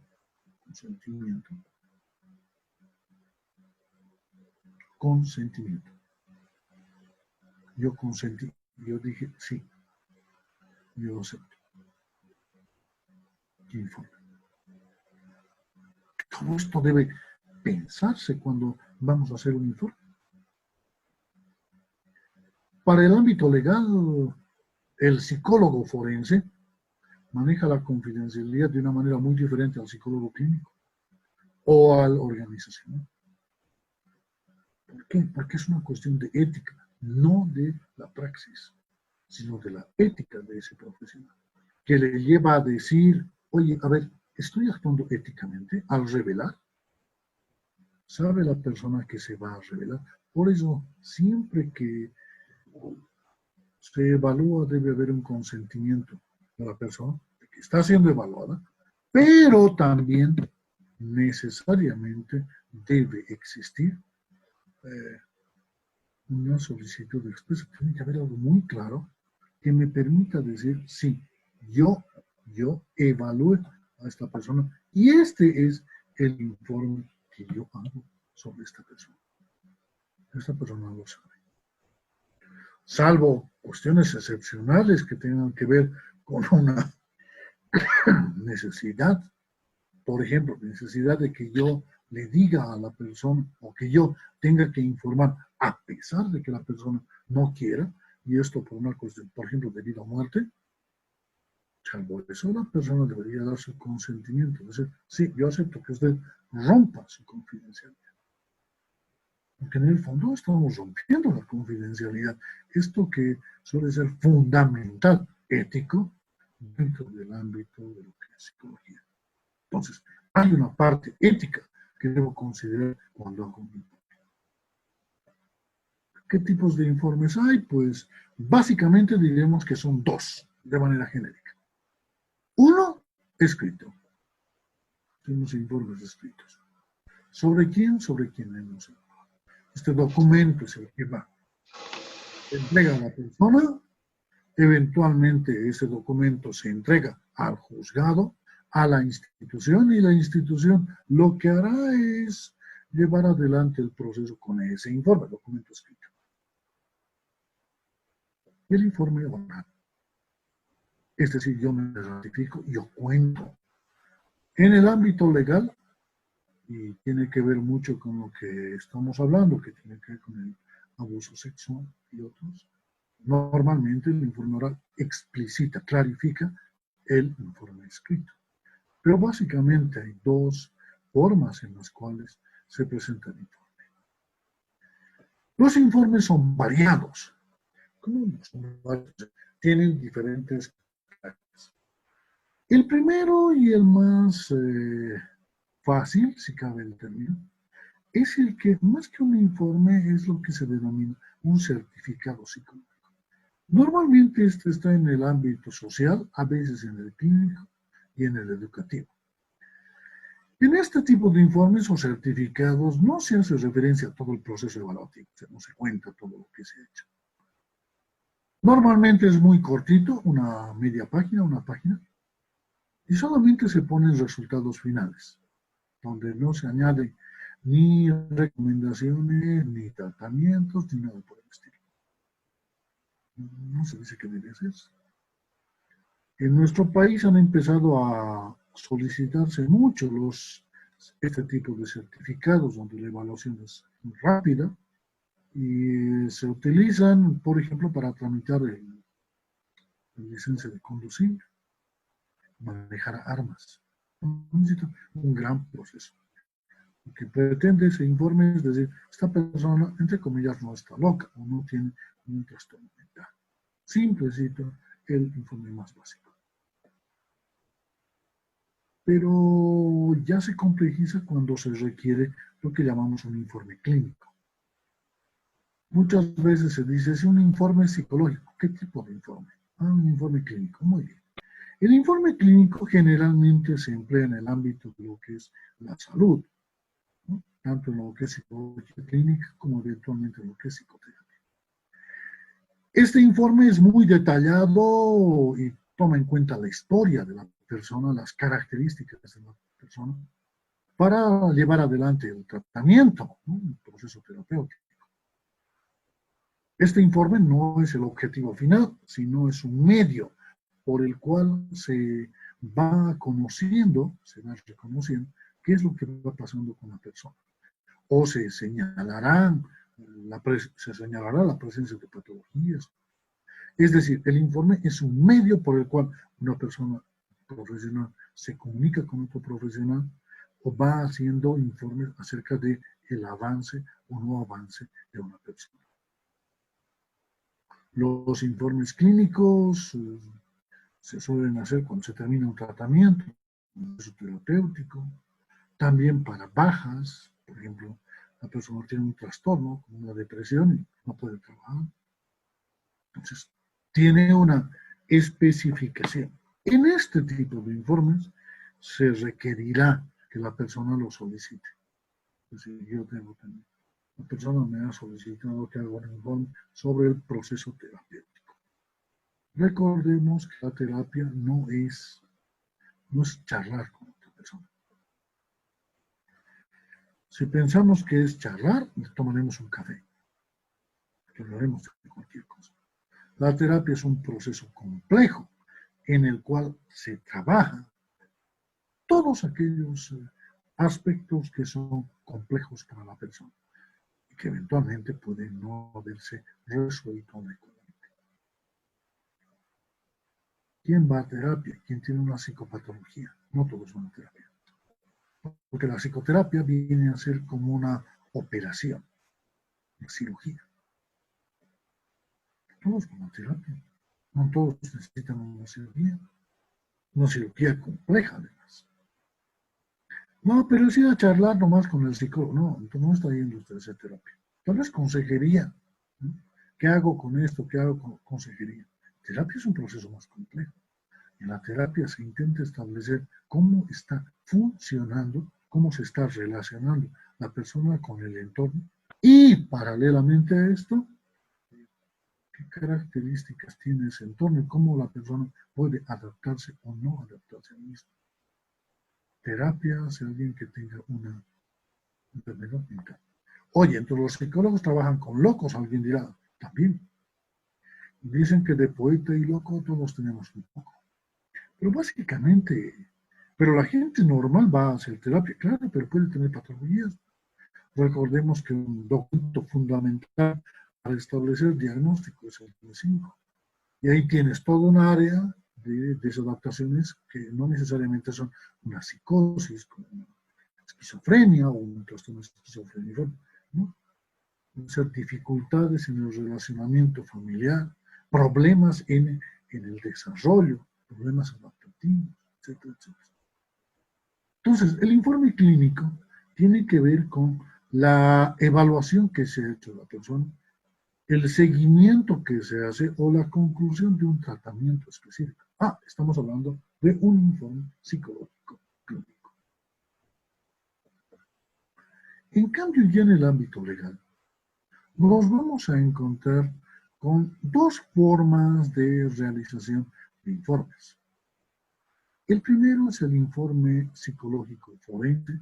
Consentimiento. Consentimiento. Yo consentí. Yo dije, sí, yo acepto. Informe. Todo esto debe pensarse cuando vamos a hacer un informe. Para el ámbito legal, el psicólogo forense maneja la confidencialidad de una manera muy diferente al psicólogo clínico o al organizacional. ¿Por qué? Porque es una cuestión de ética, no de la praxis, sino de la ética de ese profesional, que le lleva a decir, oye, a ver, ¿estoy actuando éticamente al revelar? ¿Sabe la persona que se va a revelar? Por eso, siempre que se evalúa, debe haber un consentimiento de la persona que está siendo evaluada, pero también necesariamente debe existir una solicitud expresa. Tiene que haber algo muy claro que me permita decir, sí, yo evalúo a esta persona y este es el informe que yo hago sobre esta persona. Esta persona lo sabe. Salvo cuestiones excepcionales que tengan que ver con una necesidad, por ejemplo, necesidad de que yo le diga a la persona o que yo tenga que informar a pesar de que la persona no quiera, y esto por una cuestión, por ejemplo, de vida o muerte, salvo eso, la persona debería dar su consentimiento, es decir, sí, yo acepto que usted rompa su confidencialidad. Porque en el fondo estamos rompiendo la confidencialidad. Esto que suele ser fundamental, ético, dentro del ámbito de lo que es psicología. Entonces, hay una parte ética que debo considerar cuando hago un informe. ¿Qué tipos de informes hay? Pues básicamente diremos que son dos, de manera genérica. Uno, escrito. Tenemos informes escritos. ¿Sobre quién? Sobre quién hemos hablado. Este documento es el que va. Se entrega a la persona, eventualmente ese documento se entrega al juzgado, a la institución, y la institución lo que hará es llevar adelante el proceso con ese informe, documento escrito. El informe oral. Es decir, yo me ratifico, yo cuento. En el ámbito legal, y tiene que ver mucho con lo que estamos hablando, que tiene que ver con el abuso sexual y otros, normalmente el informe oral explicita, clarifica el informe escrito. Pero básicamente hay dos formas en las cuales se presenta el informe. Los informes son variados. ¿Cómo son variados? Tienen diferentes caracteres. El primero y el más fácil, si cabe el término, es el que, más que un informe, es lo que se denomina un certificado psicológico. Normalmente este está en el ámbito social, a veces en el clínico y en el educativo. En este tipo de informes o certificados no se hace referencia a todo el proceso evaluativo, o sea, no se cuenta todo lo que se ha hecho. Normalmente es muy cortito, una media página, una página, y solamente se ponen resultados finales, donde no se añade ni recomendaciones, ni tratamientos, ni nada por el estilo. No se dice que debe hacerse. En nuestro país han empezado a solicitarse mucho este tipo de certificados, donde la evaluación es rápida, y se utilizan, por ejemplo, para tramitar la licencia de conducir, manejar armas. Necesita un gran proceso. Lo que pretende ese informe es decir, esta persona, entre comillas, no está loca o no tiene un trastorno mental. Simplecito el informe más básico. Pero ya se complejiza cuando se requiere lo que llamamos un informe clínico. Muchas veces se dice, es un informe psicológico. ¿Qué tipo de informe? Un informe clínico. Muy bien. El informe clínico generalmente se emplea en el ámbito de lo que es la salud, ¿no? Tanto en lo que es psicología clínica como eventualmente en lo que es psicoterapia. Este informe es muy detallado y toma en cuenta la historia de la persona, las características de la persona, para llevar adelante el tratamiento, ¿no? El proceso terapéutico. Este informe no es el objetivo final, sino es un medio por el cual se va conociendo, se va reconociendo qué es lo que va pasando con la persona. O se señalará la presencia de patologías. Es decir, el informe es un medio por el cual una persona profesional se comunica con otro profesional o va haciendo informes acerca de el avance o no avance de una persona. Los informes clínicos se suelen hacer cuando se termina un tratamiento, un proceso terapéutico, también para bajas, por ejemplo, la persona tiene un trastorno, como una depresión y no puede trabajar. Entonces, tiene una especificación. En este tipo de informes se requerirá que la persona lo solicite. Es decir, yo tengo también. La persona me ha solicitado que haga un informe sobre el proceso terapéutico. Recordemos que la terapia no es charlar con otra persona. Si pensamos que es charlar, tomaremos un café, que hablaremos de cualquier cosa. La terapia es un proceso complejo en el cual se trabaja todos aquellos aspectos que son complejos para la persona y que eventualmente pueden no haberse resuelto adecuadamente. ¿Quién va a terapia? ¿Quién tiene una psicopatología? No todos van a terapia. Porque la psicoterapia viene a ser como una operación, una cirugía. Todos van a terapia. No todos necesitan una cirugía compleja además. No, pero es ir a charlar nomás con el psicólogo. No, entonces no está yendo usted a hacer terapia. Tal vez consejería. ¿No? ¿Qué hago con esto? ¿Qué hago con consejería? Terapia es un proceso más complejo. En la terapia se intenta establecer cómo está funcionando, cómo se está relacionando la persona con el entorno y paralelamente a esto, qué características tiene ese entorno y cómo la persona puede adaptarse o no adaptarse al mismo. Terapia hace alguien que tenga una enfermedad mental. Oye, entonces los psicólogos trabajan con locos, alguien dirá, también. Dicen que de poeta y loco todos tenemos un poco. Pero básicamente, pero la gente normal va a hacer terapia, claro, pero puede tener patologías. Recordemos que un documento fundamental para establecer diagnóstico es el DSM-5. Y ahí tienes toda un área de desadaptaciones que no necesariamente son una psicosis, como una esquizofrenia o un trastorno esquizofrénico, ¿no? Ser dificultades en el relacionamiento familiar, problemas en el desarrollo, problemas adaptativos, etcétera, etcétera. Entonces, el informe clínico tiene que ver con la evaluación que se ha hecho de la persona, el seguimiento que se hace o la conclusión de un tratamiento específico. Estamos hablando de un informe psicológico clínico. En cambio, ya en el ámbito legal, nos vamos a encontrar con dos formas de realización de informes. El primero es el informe psicológico forense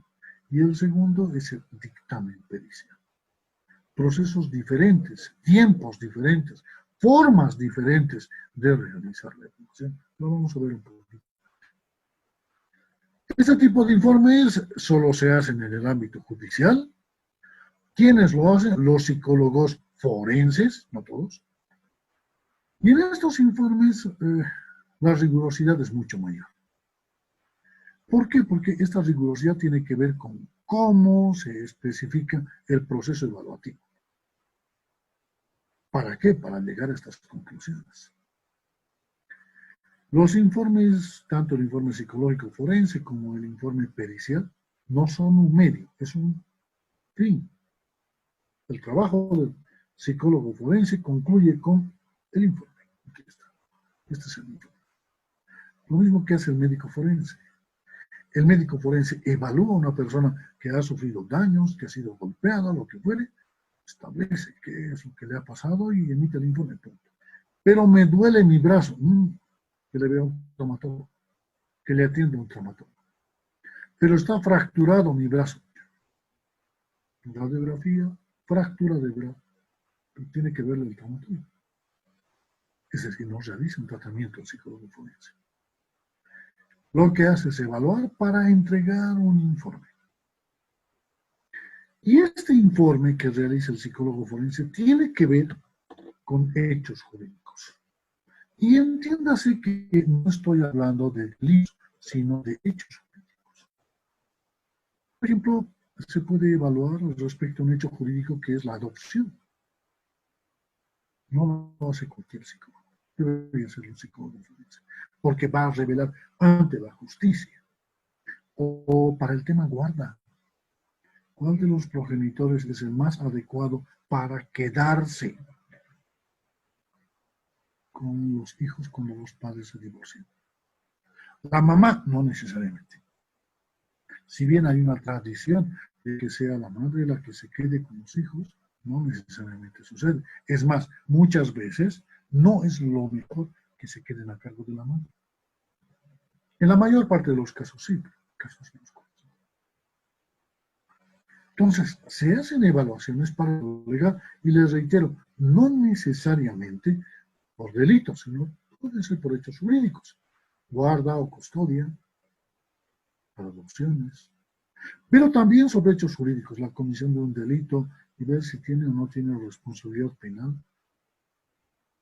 y el segundo es el dictamen pericial. Procesos diferentes, tiempos diferentes, formas diferentes de realizar la evaluación. Lo vamos a ver un poquito. Este tipo de informes solo se hacen en el ámbito judicial. ¿Quiénes lo hacen? Los psicólogos forenses, no todos. Y en estos informes la rigurosidad es mucho mayor. ¿Por qué? Porque esta rigurosidad tiene que ver con cómo se especifica el proceso evaluativo. ¿Para qué? Para llegar a estas conclusiones. Los informes, tanto el informe psicológico forense como el informe pericial, no son un medio, es un fin. El trabajo del psicólogo forense concluye con el informe. Aquí está. Este es el informe. Lo mismo que hace el médico forense. El médico forense evalúa a una persona que ha sufrido daños, que ha sido golpeada, lo que fuere, establece qué es lo que le ha pasado y emite el informe. Punto. Pero me duele mi brazo, que le vea un traumatólogo, que le atienda un traumatólogo. Pero está fracturado mi brazo. Radiografía, fractura de brazo. Tiene que verle el traumatólogo. Es decir, no realiza un tratamiento el psicólogo forense. Lo que hace es evaluar para entregar un informe. Y este informe que realiza el psicólogo forense tiene que ver con hechos jurídicos. Y entiéndase que no estoy hablando de delitos, sino de hechos jurídicos. Por ejemplo, se puede evaluar respecto a un hecho jurídico que es la adopción. No lo hace cualquier psicólogo. Debería ser un psicólogo forense, porque va a revelar ante la justicia. O para el tema guarda. ¿Cuál de los progenitores es el más adecuado para quedarse con los hijos cuando los padres se divorcian? La mamá, no necesariamente. Si bien hay una tradición de que sea la madre la que se quede con los hijos, no necesariamente sucede. Es más, muchas veces no es lo mejor que se queden a cargo de la madre. En la mayor parte de los casos sí, pero casos no. Entonces, se hacen evaluaciones para lo legal y les reitero, no necesariamente por delitos, sino puede ser por hechos jurídicos, guarda o custodia, para adopciones, pero también sobre hechos jurídicos, la comisión de un delito y ver si tiene o no tiene responsabilidad penal,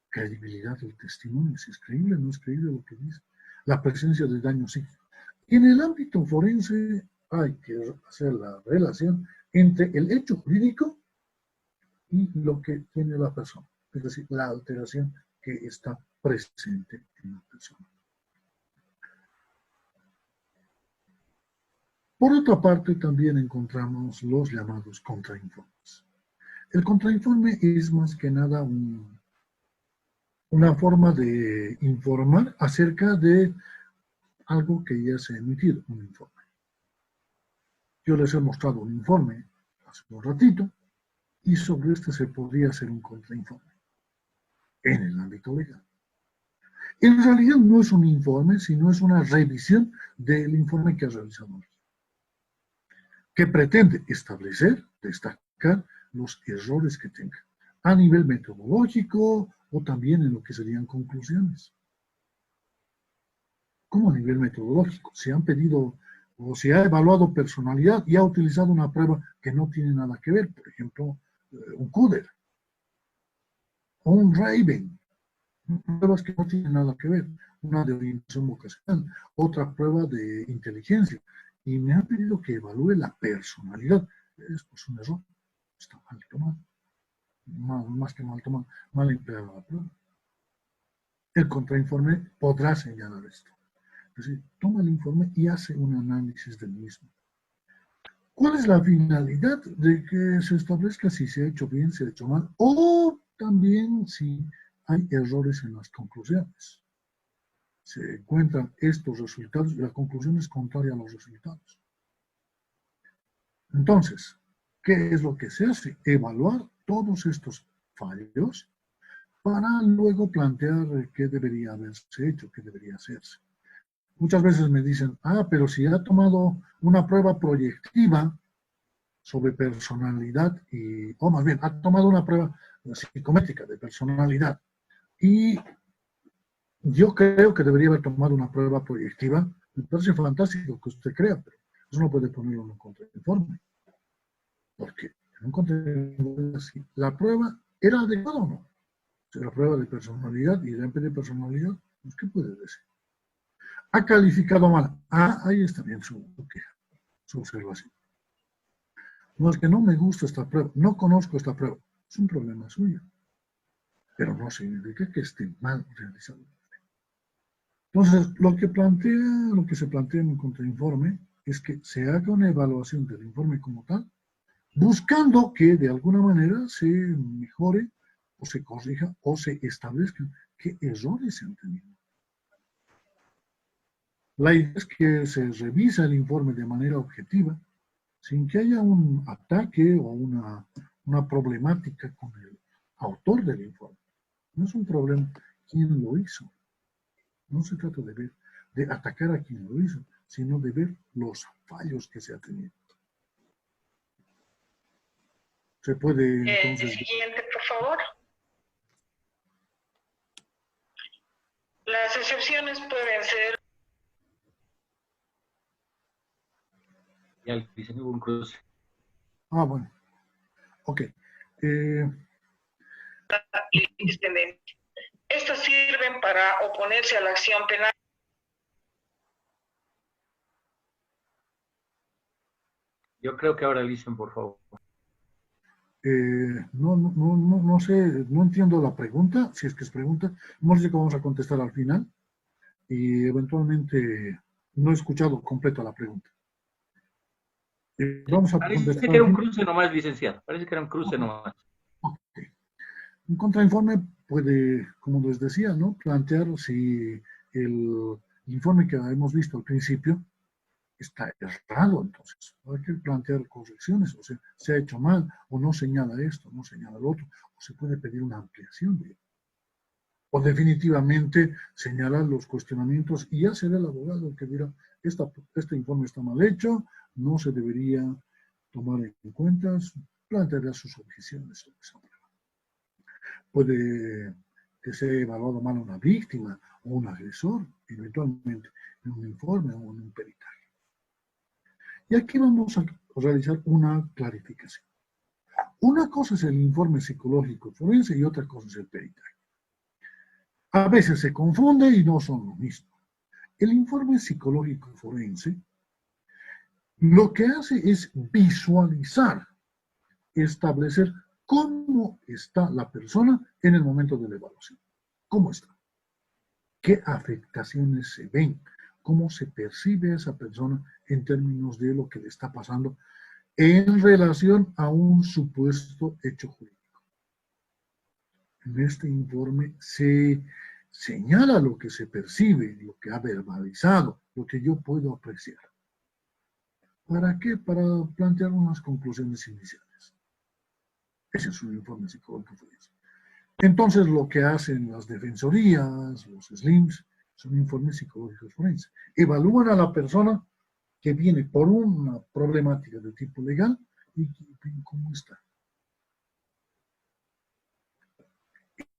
credibilidad del testimonio, si es creíble o no es creíble lo que dice, la presencia de daño psíquico. Y en el ámbito forense hay que hacer la relación entre el hecho jurídico y lo que tiene la persona, es decir, la alteración que está presente en la persona. Por otra parte, también encontramos los llamados contrainformes. El contrainforme es más que nada una forma de informar acerca de algo que ya se ha emitido, un informe. Yo les he mostrado un informe hace un ratito y sobre este se podría hacer un contrainforme en el ámbito legal. En realidad no es un informe, sino es una revisión del informe que ha realizado, que pretende establecer, destacar los errores que tenga a nivel metodológico o también en lo que serían conclusiones. ¿Cómo a nivel metodológico? Se han pedido o se ha evaluado personalidad y ha utilizado una prueba que no tiene nada que ver, por ejemplo, un CUDER o un Raven, pruebas que no tienen nada que ver, una de orientación vocacional, otra prueba de inteligencia, y me han pedido que evalúe la personalidad. Esto es un error, está mal tomado, más que mal tomado, mal empleada la prueba. El contrainforme podrá señalar esto. Es decir, toma el informe y hace un análisis del mismo. ¿Cuál es la finalidad de que se establezca si se ha hecho bien, se ha hecho mal, o también si hay errores en las conclusiones? Se encuentran estos resultados y la conclusión es contraria a los resultados. Entonces, ¿Qué es lo que se hace? Evaluar todos estos fallos para luego plantear qué debería haberse hecho, qué debería hacerse. Muchas veces me dicen, pero si ha tomado una prueba proyectiva sobre personalidad, o más bien, ha tomado una prueba psicométrica de personalidad, y yo creo que debería haber tomado una prueba proyectiva. Me parece fantástico que usted crea, pero eso no puede ponerlo en un contrainforme. Porque en un contrainforme así, ¿la prueba era adecuada o no? Si la prueba de personalidad y de personalidad, pues, ¿qué puede decir? Ha calificado mal. Ahí está bien su queja, su observación. No es que no me gusta esta prueba, no conozco esta prueba. Es un problema suyo. Pero no significa que esté mal realizado. Entonces, lo que se plantea en un contrainforme es que se haga una evaluación del informe como tal, buscando que de alguna manera se mejore o se corrija o se establezcan qué errores se han tenido. La idea es que se revisa el informe de manera objetiva, sin que haya un ataque o una problemática con el autor del informe. No es un problema quién lo hizo. No se trata de atacar a quien lo hizo, sino de ver los fallos que se ha tenido. Se puede entonces... Siguiente, por favor. Las excepciones pueden ser... Ya dicen, hubo un cruce. Bueno. Ok. Estas sirven para oponerse a la acción penal. Yo creo que ahora dicen, por favor. No sé, no entiendo la pregunta, si es que es pregunta. No sé que vamos a contestar al final y eventualmente no he escuchado completa la pregunta. Vamos a Parece contestar. que era un cruce nomás, licenciado. Parece que era un cruce nomás. Okay. Un contrainforme puede, como les decía, ¿no?, plantear si el informe que hemos visto al principio está errado, entonces hay que plantear correcciones, o sea, se ha hecho mal, o no señala esto, no señala lo otro, o se puede pedir una ampliación de ello. O definitivamente señalar los cuestionamientos y ya será el abogado el que dirá, este informe está mal hecho, no se debería tomar en cuenta, planteará sus objeciones sobre esa prueba. Puede que sea evaluado mal una víctima o un agresor, eventualmente en un informe o en un peritaje. Y aquí vamos a realizar una clarificación. Una cosa es el informe psicológico forense y otra cosa es el peritaje. A veces se confunde y no son lo mismo. El informe psicológico forense lo que hace es visualizar, establecer cómo está la persona en el momento de la evaluación. ¿Cómo está? ¿Qué afectaciones se ven? ¿Cómo se percibe a esa persona en términos de lo que le está pasando en relación a un supuesto hecho jurídico? En este informe se señala lo que se percibe, lo que ha verbalizado, lo que yo puedo apreciar. ¿Para qué? Para plantear unas conclusiones iniciales. Ese es un informe psicológico forense. Entonces, lo que hacen las defensorías, los SLIMs, son informes psicológicos forenses. Evalúan a la persona que viene por una problemática de tipo legal y ven cómo está.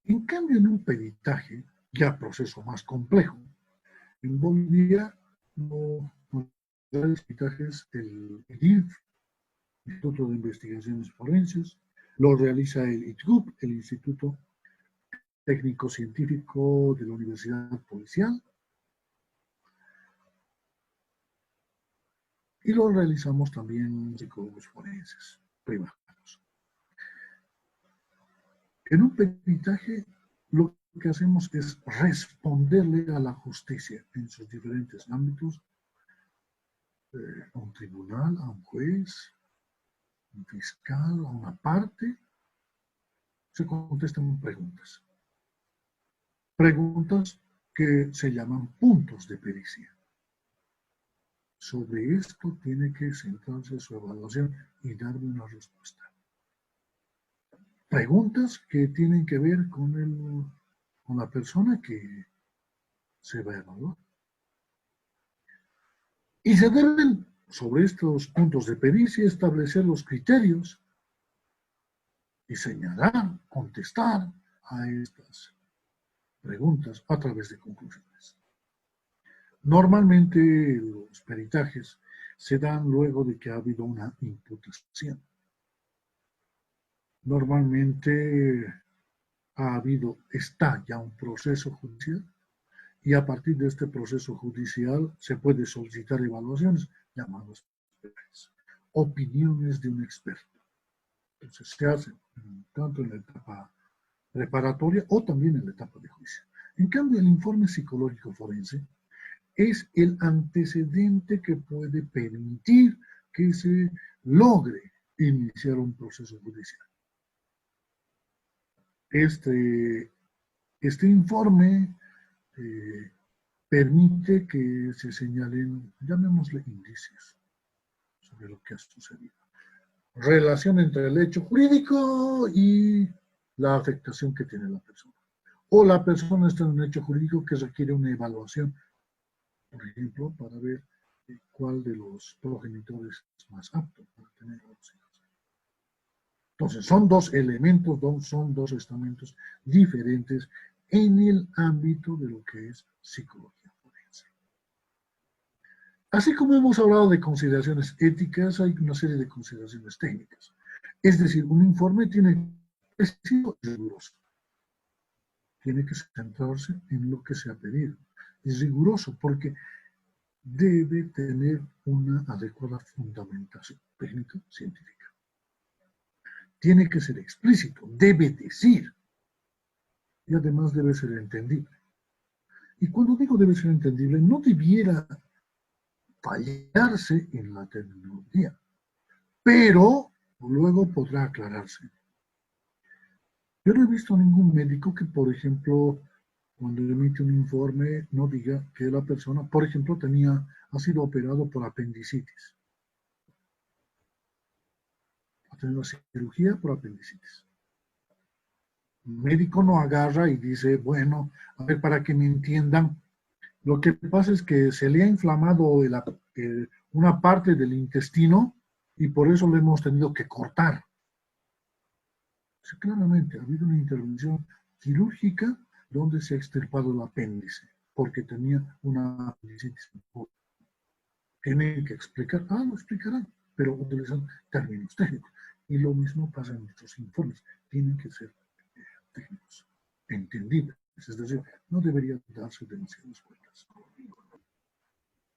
En cambio, en un peritaje, ya proceso más complejo, en Bolivia, los peritajes del IDIF, Instituto de Investigaciones Forenses, lo realiza el ITGUP, el Instituto Técnico Científico de la Universidad Policial, y lo realizamos también psicólogos forenses privados. En un peritaje, lo que hacemos es responderle a la justicia en sus diferentes ámbitos, a un tribunal, a un juez, a un fiscal, a una parte. Se contestan preguntas. Preguntas que se llaman puntos de pericia. Sobre esto tiene que centrarse su evaluación y darme una respuesta. Preguntas que tienen que ver con la persona que se va a evaluar. Y se deben, sobre estos puntos de pericia, establecer los criterios y señalar, contestar a estas preguntas a través de conclusiones. Normalmente los peritajes se dan luego de que ha habido una imputación. Normalmente está ya un proceso judicial y a partir de este proceso judicial se puede solicitar evaluaciones llamadas opiniones de un experto. Entonces se hacen tanto en la etapa preparatoria o también en la etapa de juicio. En cambio, el informe psicológico forense es el antecedente que puede permitir que se logre iniciar un proceso judicial. Este informe permite que se señalen, llamémosle indicios, sobre lo que ha sucedido. Relación entre el hecho jurídico y la afectación que tiene la persona. O la persona está en un hecho jurídico que requiere una evaluación, por ejemplo, para ver cuál de los progenitores es más apto para tener a los hijos. Entonces, son dos elementos, son dos estamentos diferentes en el ámbito de lo que es psicología forense. Así como hemos hablado de consideraciones éticas, hay una serie de consideraciones técnicas. Es decir, un informe tiene que ser riguroso. Tiene que centrarse en lo que se ha pedido. Es riguroso porque debe tener una adecuada fundamentación técnico-científica. Tiene que ser explícito, debe decir, y además debe ser entendible. Y cuando digo debe ser entendible, no debiera fallarse en la terminología, pero luego podrá aclararse. Yo no he visto a ningún médico que, por ejemplo, cuando emite un informe, no diga que la persona, por ejemplo, ha sido operado por apendicitis. Ha tenido cirugía por apendicitis. El médico no agarra y dice, bueno, a ver, para que me entiendan, lo que pasa es que se le ha inflamado una parte del intestino y por eso lo hemos tenido que cortar. Sí, claramente, ha habido una intervención quirúrgica donde se ha extirpado el apéndice porque tenía una apendicitis. Tienen que explicar, lo explicarán, pero utilizan términos técnicos. Y lo mismo pasa en nuestros informes, tienen que ser técnicos, entendibles, es decir, no debería darse demasiadas vueltas.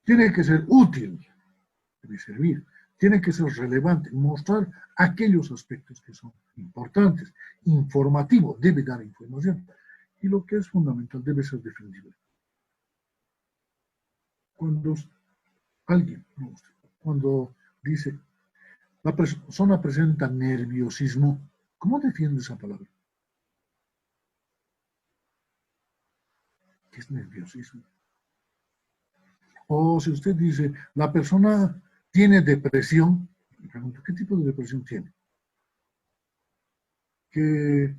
Tiene que ser útil, debe servir, tiene que ser relevante, mostrar aquellos aspectos que son importantes, informativo, debe dar información, y lo que es fundamental debe ser defendible. Cuando dice, la persona presenta nerviosismo, ¿cómo defiende esa palabra? ¿Qué es nerviosismo? O si usted dice, la persona tiene depresión, me pregunto, ¿qué tipo de depresión tiene? ¿Qué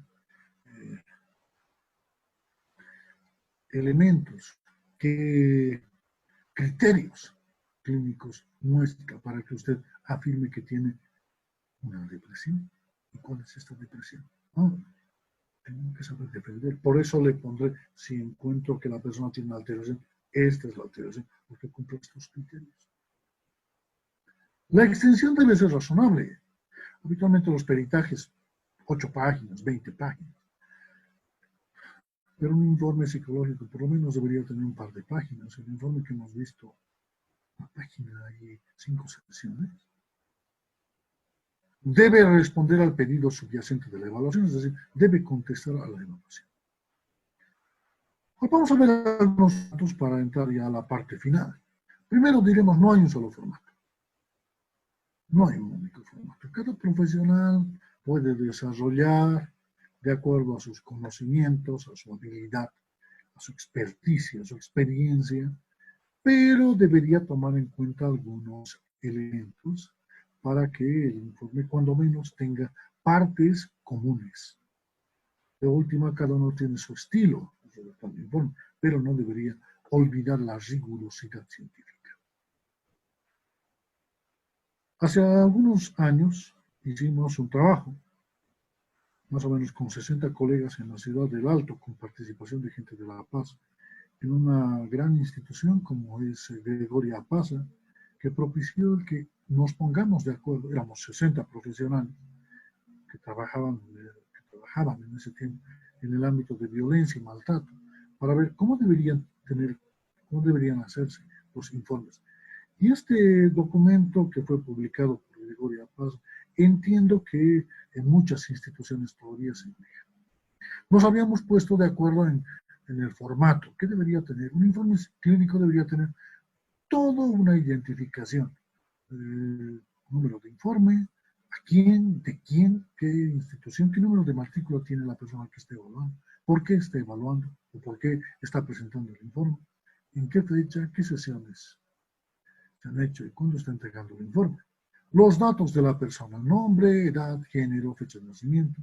elementos, qué criterios clínicos muestra para que usted afirme que tiene una depresión? ¿Y cuál es esta depresión? Tengo que saber defender. Por eso le pondré, si encuentro que la persona tiene una alteración, esta es la alteración, porque cumple estos criterios. La extensión debe ser razonable. Habitualmente los peritajes, 8 páginas, 20 páginas. Pero un informe psicológico por lo menos debería tener un par de páginas. El informe que hemos visto, una página y 5 secciones. Debe responder al pedido subyacente de la evaluación, es decir, debe contestar a la evaluación. Ahora vamos a ver algunos datos para entrar ya a la parte final. Primero diremos, no hay un solo formato. No hay un único formato. Cada profesional puede desarrollar, de acuerdo a sus conocimientos, a su habilidad, a su experticia, a su experiencia, pero debería tomar en cuenta algunos elementos para que el informe cuando menos tenga partes comunes. De última, cada uno tiene su estilo redactando el informe, pero no debería olvidar la rigurosidad científica. Hace algunos años hicimos un trabajo, más o menos con 60 colegas en la ciudad del Alto, con participación de gente de La Paz, en una gran institución como es Gregoria Apaza, que propició el que nos pongamos de acuerdo. Éramos 60 profesionales que trabajaban en ese tiempo en el ámbito de violencia y maltrato, para ver cómo deberían hacerse los informes. Y este documento que fue publicado por Gregoria Apaza, entiendo que en muchas instituciones todavía se maneja. Nos habíamos puesto de acuerdo en el formato. ¿Qué debería tener? Un informe clínico debería tener toda una identificación. Número de informe, a quién, de quién, qué institución, qué número de matrícula tiene la persona que esté evaluando, por qué está evaluando o por qué está presentando el informe, en qué fecha, qué sesiones se han hecho y cuándo está entregando el informe. Los datos de la persona, nombre, edad, género, fecha de nacimiento,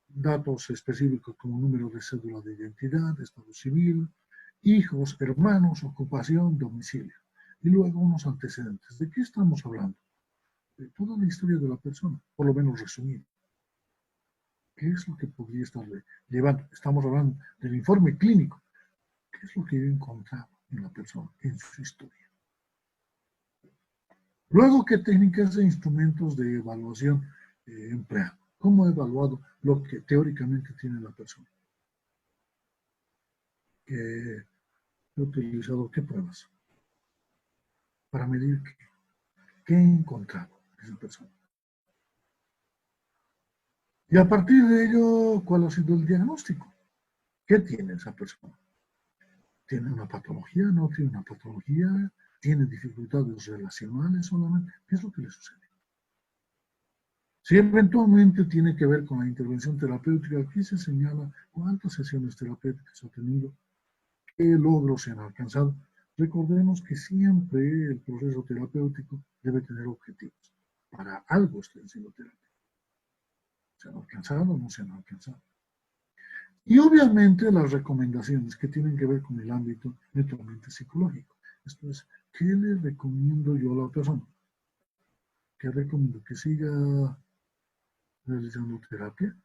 datos específicos como número de cédula de identidad, estado civil, hijos, hermanos, ocupación, domicilio. Y luego unos antecedentes. ¿De qué estamos hablando? De toda la historia de la persona, por lo menos resumida. ¿Qué es lo que podría estarle llevando? Estamos hablando del informe clínico. ¿Qué es lo que yo he encontrado en la persona, en su historia? Luego, ¿qué técnicas e instrumentos de evaluación emplean? ¿Cómo he evaluado lo que teóricamente tiene la persona? He utilizado qué pruebas para medir qué he encontrado en esa persona. Y a partir de ello, ¿cuál ha sido el diagnóstico? ¿Qué tiene esa persona? ¿Tiene una patología? ¿No tiene una patología? ¿Tiene dificultades relacionales solamente? ¿Qué es lo que le sucede? Si eventualmente tiene que ver con la intervención terapéutica, aquí se señala cuántas sesiones terapéuticas ha tenido, qué logros se han alcanzado. Recordemos que siempre el proceso terapéutico debe tener objetivos. Para algo está haciendo terapia. ¿Se han alcanzado o no se han alcanzado? Y obviamente las recomendaciones que tienen que ver con el ámbito netamente psicológico. Esto es, ¿qué le recomiendo yo a la persona? ¿Qué recomiendo? ¿Que siga realizando terapia?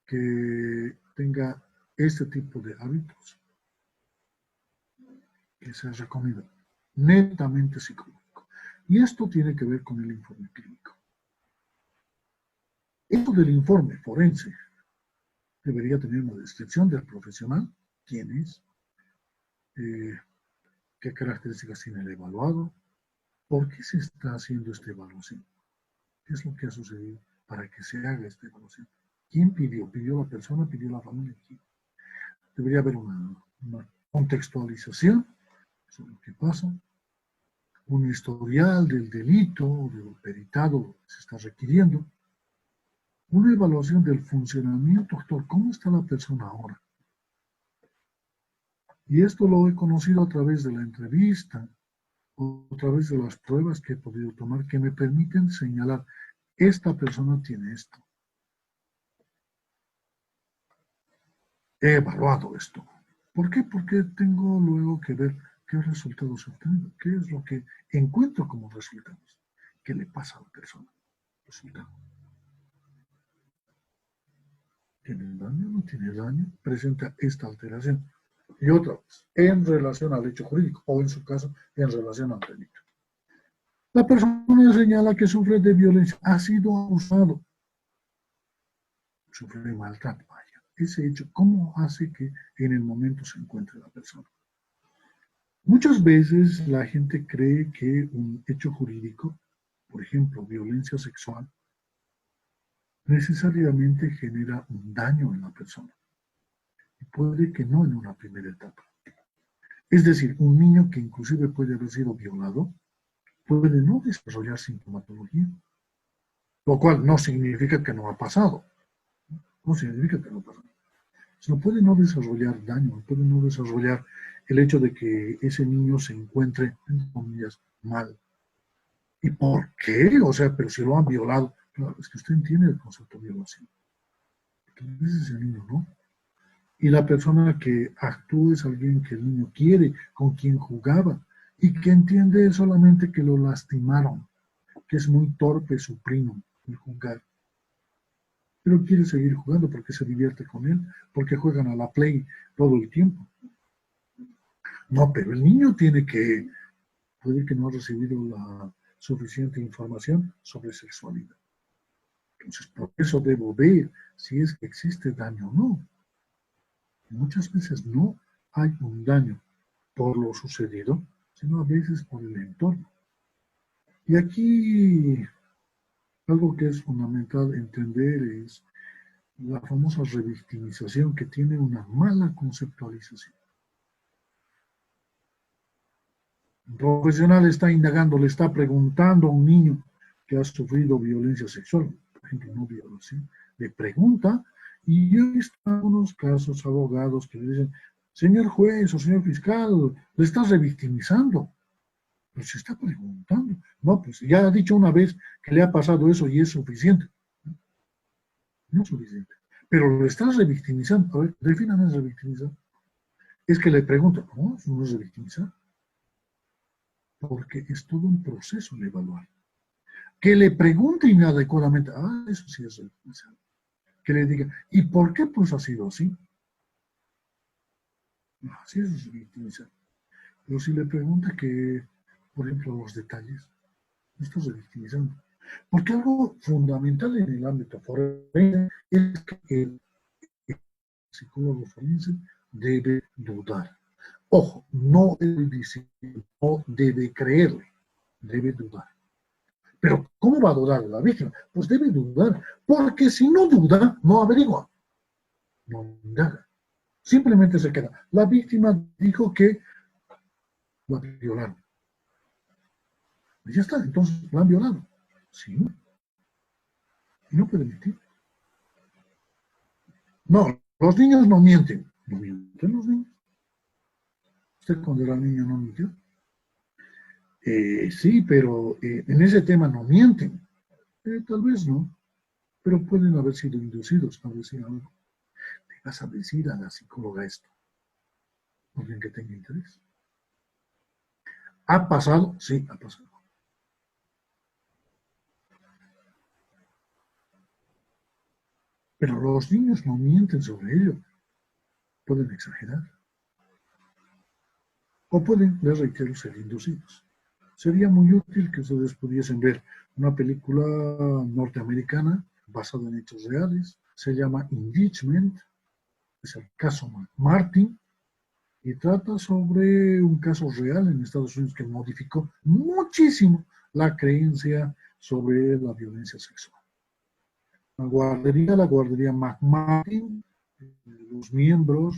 ¿Que tenga este tipo de hábitos? Que se recomienda netamente psicológico. Y esto tiene que ver con el informe clínico. Esto del informe forense debería tener una descripción del profesional, quién es, qué características tiene el evaluado, por qué se está haciendo esta evaluación, qué es lo que ha sucedido para que se haga esta evaluación. ¿Quién pidió? ¿Pidió la persona? ¿Pidió la familia? ¿Quién? Debería haber una contextualización sobre lo que pasa, un historial del delito, del peritado que se está requiriendo, una evaluación del funcionamiento actual. ¿Cómo está la persona ahora? Y esto lo he conocido a través de la entrevista, o a través de las pruebas que he podido tomar que me permiten señalar, esta persona tiene esto. He evaluado esto. ¿Por qué? Porque tengo luego que ver qué resultados he obtenido, qué es lo que encuentro como resultados, qué le pasa a la persona. Resultado. ¿Tiene daño? ¿No tiene daño? Presenta esta alteración. Y otra vez, en relación al hecho jurídico, o en su caso, en relación al delito. La persona señala que sufre de violencia, ha sido abusado, sufre de maltrato. Vaya, ese hecho, ¿cómo hace que en el momento se encuentre la persona? Muchas veces la gente cree que un hecho jurídico, por ejemplo, violencia sexual, necesariamente genera un daño en la persona. Y puede que no en una primera etapa. Es decir, un niño que inclusive puede haber sido violado, puede no desarrollar sintomatología, lo cual no significa que no ha pasado. No significa que no ha pasado. sino puede no desarrollar daño, puede no desarrollar el hecho de que ese niño se encuentre, en comillas, mal. ¿Y por qué? O sea, pero si lo han violado. Claro, es que usted entiende el concepto de violación. Entonces ese niño, ¿no? Y la persona que actúa es alguien que el niño quiere, con quien jugaba, y que entiende solamente que lo lastimaron, que es muy torpe su primo el jugar. Pero quiere seguir jugando porque se divierte con él, porque juegan a la play todo el tiempo. No, pero el niño tiene que, puede que no ha recibido la suficiente información sobre sexualidad. Entonces, por eso debo ver si es que existe daño o no. Muchas veces no hay un daño por lo sucedido, sino a veces por el entorno. Y aquí algo que es fundamental entender es la famosa revictimización, que tiene una mala conceptualización. Un profesional está indagando, le está preguntando a un niño que ha sufrido violencia sexual, por ejemplo, no violación, le pregunta, y yo he visto algunos casos, abogados que le dicen, señor juez o señor fiscal, le estás revictimizando. Pero se está preguntando. No, pues ya ha dicho una vez que le ha pasado eso y es suficiente. No es suficiente. Pero lo estás revictimizando. A ver, defíname revictimizar. Es que le pregunto, no, eso no es revictimizar. Porque es todo un proceso de evaluar. Que le pregunte inadecuadamente, eso sí es revictimizar. Que le diga, ¿y por qué pues ha sido así? No, así es revictimizar. Pero si le pregunta que, por ejemplo, los detalles, no estás revictimizando. Porque algo fundamental en el ámbito forense es que el psicólogo forense debe dudar. Ojo, no debe creerle, debe dudar. Pero ¿cómo va a dudar la víctima? Pues debe dudar, porque si no duda, no averigua, no indaga. Simplemente se queda. La víctima dijo que la violaron. Y ya está, entonces la han violado. Sí. Y no puede mentir. No, los niños no mienten. No mienten los niños. ¿Usted cuando era niño no mintió? Sí, pero en ese tema no mienten. Tal vez no. Pero pueden haber sido inducidos a decir algo. Le vas a decir a la psicóloga esto. Alguien que tenga interés. ¿Ha pasado? Sí, ha pasado. Pero los niños no mienten sobre ello. Pueden exagerar. O pueden, les reitero, ser inducidos. Sería muy útil que ustedes pudiesen ver una película norteamericana basada en hechos reales. Se llama Impeachment. Es el caso Martin. Y trata sobre un caso real en Estados Unidos que modificó muchísimo la creencia sobre la violencia sexual. La guardería McMartin, los miembros,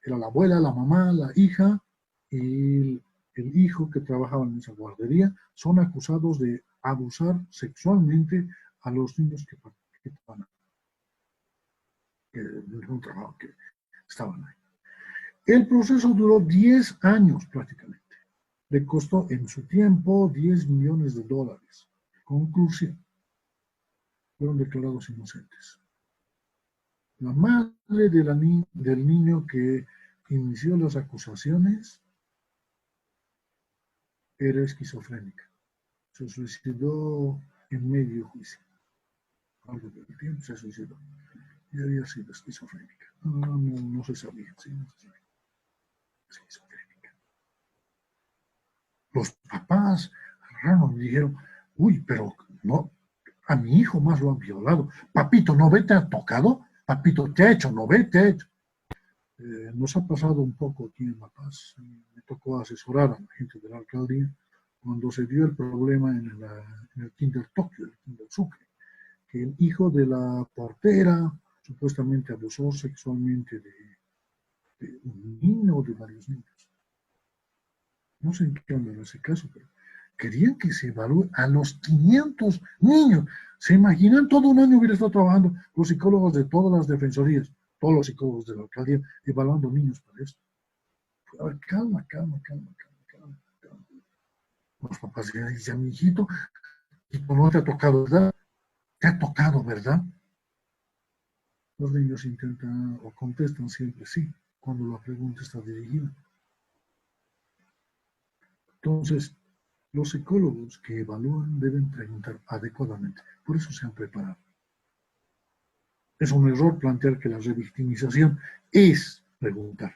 era la abuela, la mamá, la hija y el hijo que trabajaba en esa guardería, son acusados de abusar sexualmente a los niños que participaban en un trabajo que estaban ahí. El proceso duró 10 años prácticamente. Le costó en su tiempo $10 millones. Conclusión. Fueron declarados inocentes. La madre del niño que inició las acusaciones era esquizofrénica. Se suicidó en medio juicio. Algo del tiempo se suicidó. Y había sido esquizofrénica. No se sabía, sí, no se sabía. Esquizofrénica. Los papás agarraron y dijeron, uy, pero no, a mi hijo más lo han violado. Papito, ¿no ve te ha tocado? Papito, te ha hecho, ¿no ve te ha hecho? Nos ha pasado un poco aquí en La Paz. Me tocó asesorar a la gente de la alcaldía cuando se dio el problema en el Kinder Tokio, el Kinder Sucre, que el hijo de la portera supuestamente abusó sexualmente de un niño o de varios niños. No sé en qué onda en ese caso, pero querían que se evalúe a los 500 niños. ¿Se imaginan? Todo un año hubiera estado trabajando los psicólogos de todas las defensorías. todos los psicólogos de la alcaldía, evaluando niños para esto. A ver, calma. Los papás ya dicen, mi hijito, no te ha tocado, ¿verdad? Te ha tocado, ¿verdad? Los niños intentan o contestan siempre sí, cuando la pregunta está dirigida. Entonces, los psicólogos que evalúan deben preguntar adecuadamente. Por eso se han preparado. Es un error plantear que la revictimización es preguntar,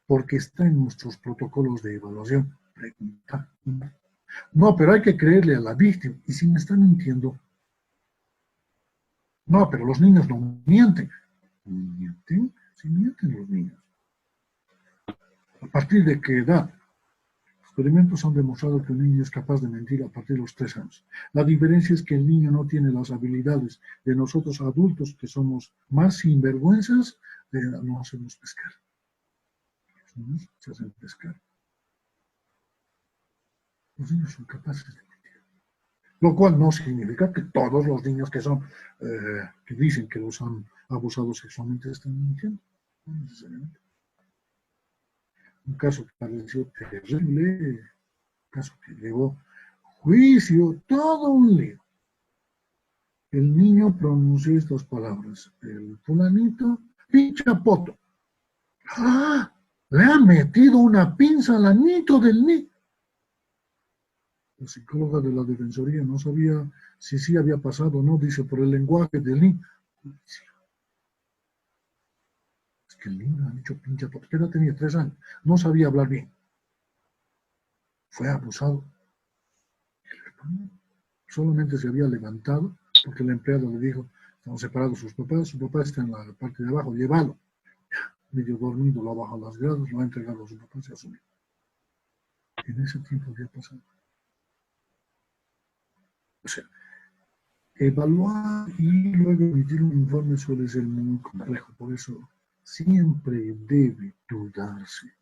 porque está en nuestros protocolos de evaluación. Preguntar. No, pero hay que creerle a la víctima. Y si me están mintiendo. No, pero los niños no mienten. ¿Mienten? Sí mienten los niños. ¿A partir de qué edad? Experimentos han demostrado que un niño es capaz de mentir a partir de los 3 años. La diferencia es que el niño no tiene las habilidades de nosotros adultos, que somos más sinvergüenzas, de no hacernos pescar. Los niños se hacen pescar. Los niños son capaces de mentir. Lo cual no significa que todos los niños que son, que dicen que los han abusado sexualmente están mintiendo. No necesariamente. Un caso que pareció terrible, un caso que llevó juicio, todo un lío. El niño pronunció estas palabras, el fulanito, pincha poto. ¡Ah! Le ha metido una pinza al anito del niño. La psicóloga de la defensoría no sabía si sí había pasado o no, dice, por el lenguaje del niño. Es que el niño ha dicho pincha poto, que no tenía 3 años, no sabía hablar bien. Fue abusado. Solamente se había levantado porque el empleado le dijo, están separados sus papás, su papá está en la parte de abajo, llévalo. Medio dormido, lo ha bajado las gradas, lo ha entregado a su papá y se ha subido. En ese tiempo había pasado. O sea, evaluar y luego emitir un informe suele ser muy complejo, por eso siempre debe dudarse.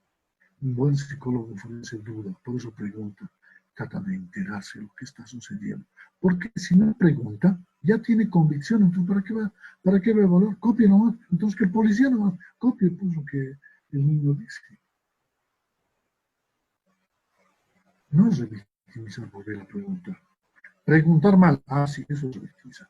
Un buen psicólogo ofrece duda, por eso pregunta, trata de enterarse de lo que está sucediendo. Porque si no pregunta, ya tiene convicción, entonces ¿para qué va a evaluar? Copie nomás, entonces que el policía nomás copie pues, lo que el niño dice. No es revictimizar, volver a preguntar. Preguntar mal, sí, eso es revictimizar.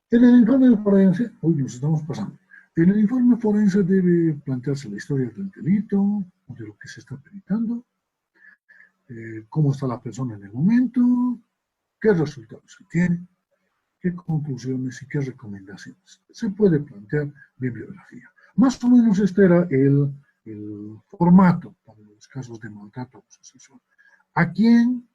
En el informe forense, hoy nos estamos pasando, en el informe forense debe plantearse la historia del delito, de lo que se está peritando, cómo está la persona en el momento, qué resultados se tiene, qué conclusiones y qué recomendaciones. Se puede plantear bibliografía. Más o menos este era el formato para los casos de maltrato sexual. ¿A quién?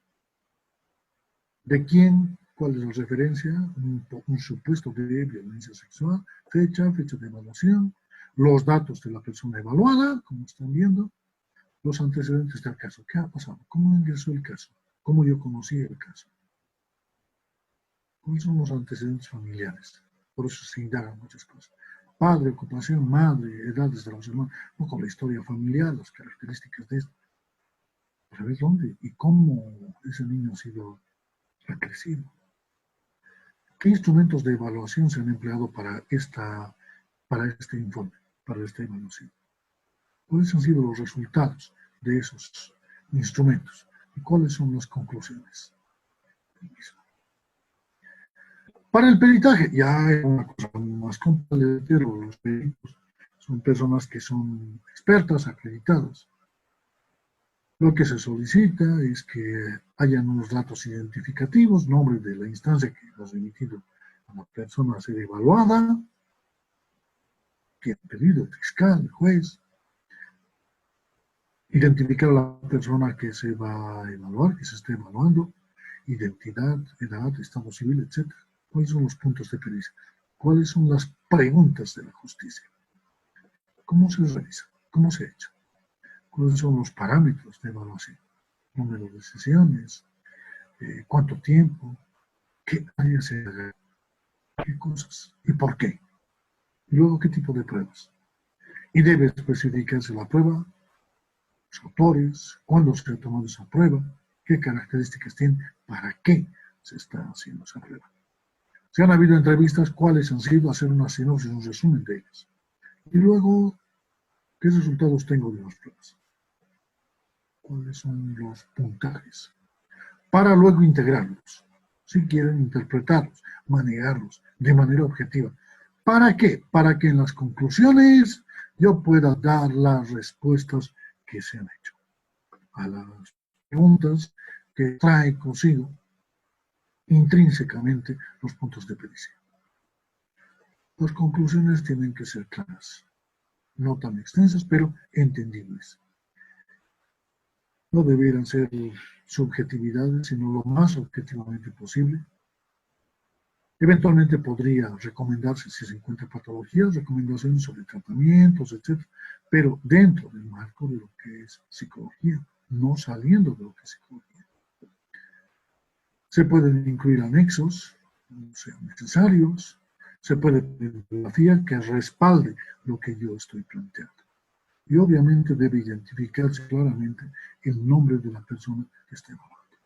¿De quién? ¿Cuál es la referencia? Un supuesto de violencia sexual, fecha de evaluación, los datos de la persona evaluada, como están viendo, los antecedentes del caso. ¿Qué ha pasado? ¿Cómo ingresó el caso? ¿Cómo yo conocí el caso? ¿Cuáles son los antecedentes familiares? Por eso se indagan muchas cosas. Padre, ocupación, madre, edades de los hermanos, un poco la historia familiar, las características de esto. ¿Sabes dónde? ¿Y cómo ese niño ha sido recrecido? ¿Qué instrumentos de evaluación se han empleado para este informe, para esta evaluación? ¿Cuáles han sido los resultados de esos instrumentos? ¿Y cuáles son las conclusiones? Para el peritaje, ya es una cosa más compleja. Los peritos son personas que son expertas, acreditadas. Lo que se solicita es que hayan unos datos identificativos, nombre de la instancia que ha remitido a la persona a ser evaluada, quien ha pedido, el fiscal, el juez, identificar a la persona que se va a evaluar, que se está evaluando, identidad, edad, estado civil, etc. ¿Cuáles son los puntos de pericia? ¿Cuáles son las preguntas de la justicia? ¿Cómo se revisa? ¿Cómo se ha hecho? ¿Cuáles son los parámetros de evaluación? Número de sesiones, cuánto tiempo, qué áreas se hagan, qué cosas y por qué. Y luego, qué tipo de pruebas. Y debe especificarse la prueba, los autores, cuándo se ha tomado esa prueba, qué características tiene, para qué se está haciendo esa prueba. Si han habido entrevistas, ¿cuáles han sido? Hacer una sinopsis, un resumen de ellas. Y luego, ¿qué resultados tengo de las pruebas? ¿Cuáles son los puntajes? Para luego integrarlos, si quieren interpretarlos, manejarlos de manera objetiva. ¿Para qué? Para que en las conclusiones yo pueda dar las respuestas que se han hecho a las preguntas que trae consigo intrínsecamente los puntos de pericia. Las conclusiones tienen que ser claras, no tan extensas, pero entendibles. No debieran ser subjetividades, sino lo más objetivamente posible. Eventualmente podría recomendarse, si se encuentra patologías, recomendaciones sobre tratamientos, etc. Pero dentro del marco de lo que es psicología, no saliendo de lo que es psicología. Se pueden incluir anexos, no sean necesarios. Se puede pedir bibliografía que respalde lo que yo estoy planteando. Y obviamente debe identificarse claramente el nombre de la persona que está evaluando.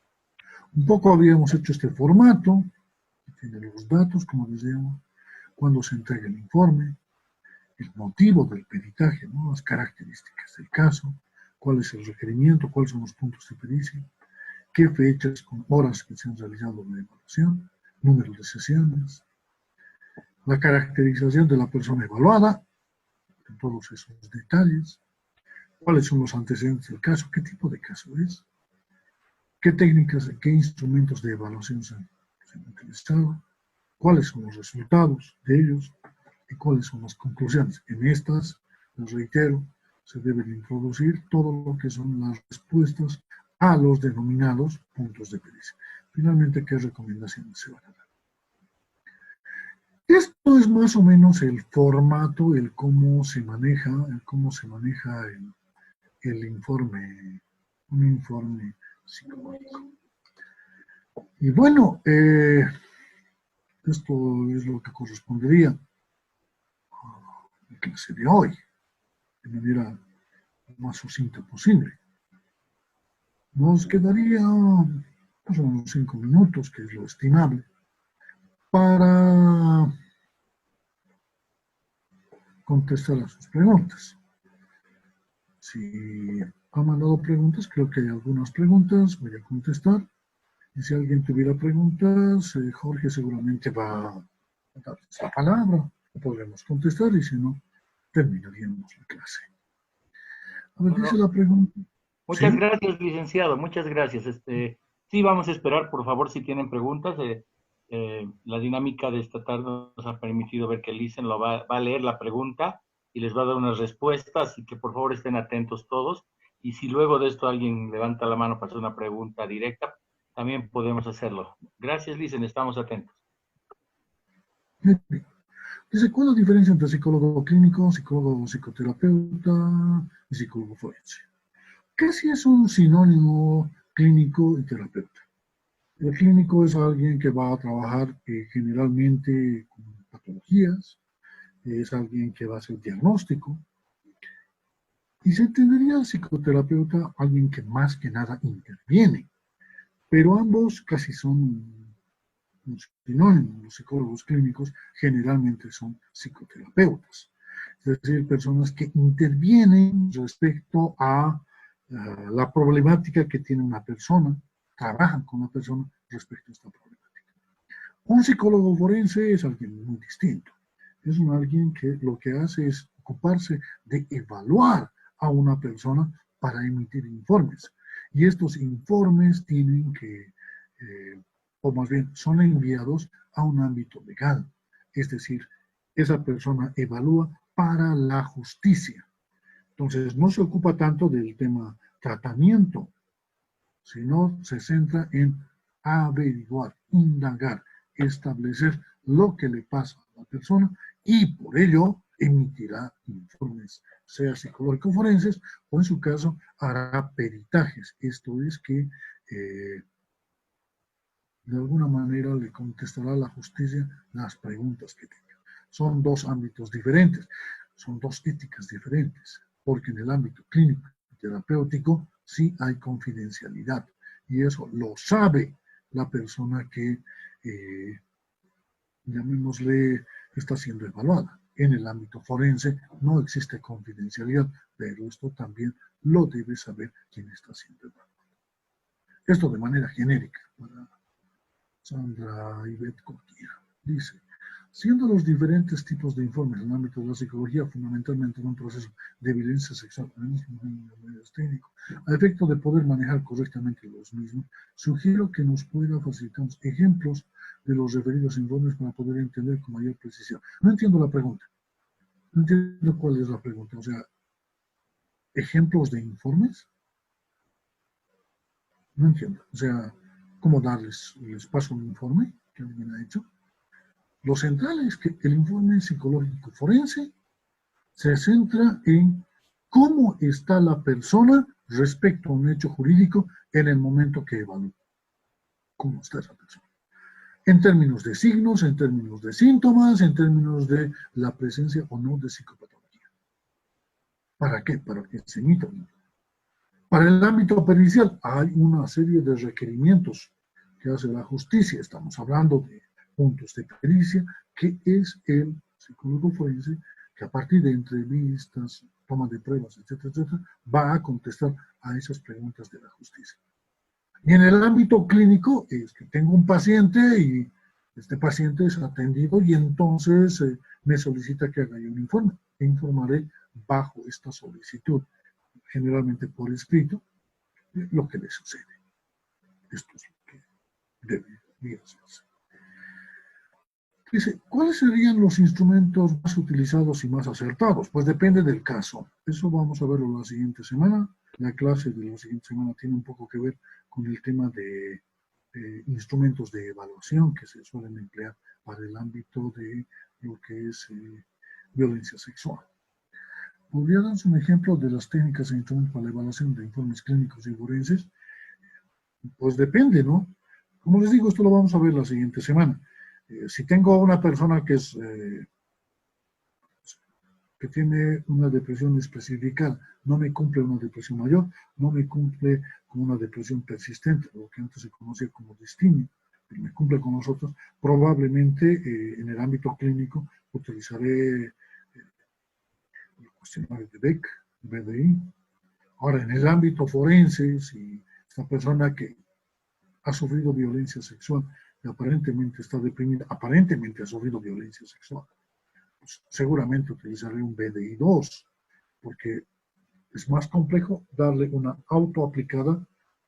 Un poco habíamos hecho este formato, que tiene los datos, como les llamo, cuando se entrega el informe, el motivo del peritaje, ¿no? Las características del caso, cuál es el requerimiento, cuáles son los puntos de pericia, qué fechas con horas que se han realizado la evaluación, número de sesiones, la caracterización de la persona evaluada, en todos esos detalles, cuáles son los antecedentes del caso, qué tipo de caso es, qué técnicas, qué instrumentos de evaluación se han utilizado, cuáles son los resultados de ellos y cuáles son las conclusiones. En estas, les reitero, se deben introducir todo lo que son las respuestas a los denominados puntos de pericia. Finalmente, ¿qué recomendaciones se van a dar? Esto es más o menos el formato, el cómo se maneja el informe, un informe psicológico. Y bueno, esto es lo que correspondería a la clase de hoy, de manera más sucinta posible. Nos quedaría más o menos 5 minutos, que es lo estimable, para contestar a sus preguntas. Si han mandado preguntas, creo que hay algunas preguntas, voy a contestar. Y si alguien tuviera preguntas, Jorge seguramente va a darles la palabra, podremos contestar, y si no, terminaríamos la clase. A ver, dice la pregunta. Muchas ¿Sí? gracias, licenciado, muchas gracias. Sí, vamos a esperar, por favor, si tienen preguntas. La dinámica de esta tarde nos ha permitido ver que Licen va a leer la pregunta y les va a dar unas respuestas, así que por favor estén atentos todos. Y si luego de esto alguien levanta la mano para hacer una pregunta directa, también podemos hacerlo. Gracias, Licen, estamos atentos. Dice, ¿cuál es la diferencia entre psicólogo clínico, psicólogo psicoterapeuta y psicólogo forense? Casi es un sinónimo clínico y terapeuta. El clínico es alguien que va a trabajar generalmente con patologías, es alguien que va a hacer diagnóstico, y se entendería psicoterapeuta alguien que más que nada interviene, pero ambos casi son sinónimos. Los psicólogos clínicos generalmente son psicoterapeutas, es decir, personas que intervienen respecto a la problemática que tiene una persona, trabajan con la persona respecto a esta problemática. Un psicólogo forense es alguien muy distinto. Es alguien que lo que hace es ocuparse de evaluar a una persona para emitir informes. Y estos informes tienen que, o más bien, son enviados a un ámbito legal. Es decir, esa persona evalúa para la justicia. Entonces, no se ocupa tanto del tema tratamiento, sino se centra en averiguar, indagar, establecer lo que le pasa a la persona y por ello emitirá informes, sea psicológicos forenses o en su caso hará peritajes. Esto es que de alguna manera le contestará a la justicia las preguntas que tenga. Son dos ámbitos diferentes, son dos éticas diferentes, porque en el ámbito clínico y terapéutico sí hay confidencialidad, y eso lo sabe la persona que llamémosle, está siendo evaluada. En el ámbito forense no existe confidencialidad, pero esto también lo debe saber quien está siendo evaluado. Esto de manera genérica para Sandra Ivette Corquía. Dice, siendo los diferentes tipos de informes en el ámbito de la psicología fundamentalmente en un proceso de violencia sexual técnico, a efecto de poder manejar correctamente los mismos, sugiero que nos pueda facilitar ejemplos de los referidos informes para poder entender con mayor precisión. No entiendo la pregunta. No entiendo cuál es la pregunta. O sea, ¿ejemplos de informes? No entiendo. O sea, ¿cómo les paso un informe que alguien ha hecho? Lo central es que el informe psicológico forense se centra en cómo está la persona respecto a un hecho jurídico en el momento que evalúa. ¿Cómo está esa persona? En términos de signos, en términos de síntomas, en términos de la presencia o no de psicopatología. ¿Para qué? Para que se emita un informe. Para el ámbito pericial hay una serie de requerimientos que hace la justicia. Estamos hablando de puntos de pericia, que es el psicólogo forense que a partir de entrevistas, toma de pruebas, etcétera, etcétera, va a contestar a esas preguntas de la justicia. Y en el ámbito clínico es que tengo un paciente y este paciente es atendido y entonces me solicita que haga yo un informe. E informaré bajo esta solicitud, generalmente por escrito, lo que le sucede. Esto es lo que debería hacerse. Dice, ¿cuáles serían los instrumentos más utilizados y más acertados? Pues depende del caso. Eso vamos a verlo la siguiente semana. La clase de la siguiente semana tiene un poco que ver con el tema de instrumentos de evaluación que se suelen emplear para el ámbito de lo que es violencia sexual. ¿Podría darse un ejemplo de las técnicas e instrumentos para la evaluación de informes clínicos y forenses? Pues depende, ¿no? Como les digo, esto lo vamos a ver la siguiente semana. Si tengo una persona que tiene una depresión especificada, no me cumple una depresión mayor, no me cumple con una depresión persistente, lo que antes se conocía como distimia, pero me cumple con nosotros, probablemente en el ámbito clínico utilizaré el cuestionario de Beck, BDI. Ahora, en el ámbito forense, si esta persona que ha sufrido violencia sexual y aparentemente está deprimida, aparentemente ha sufrido violencia sexual, pues seguramente utilizaré un BDI-2, porque es más complejo darle una autoaplicada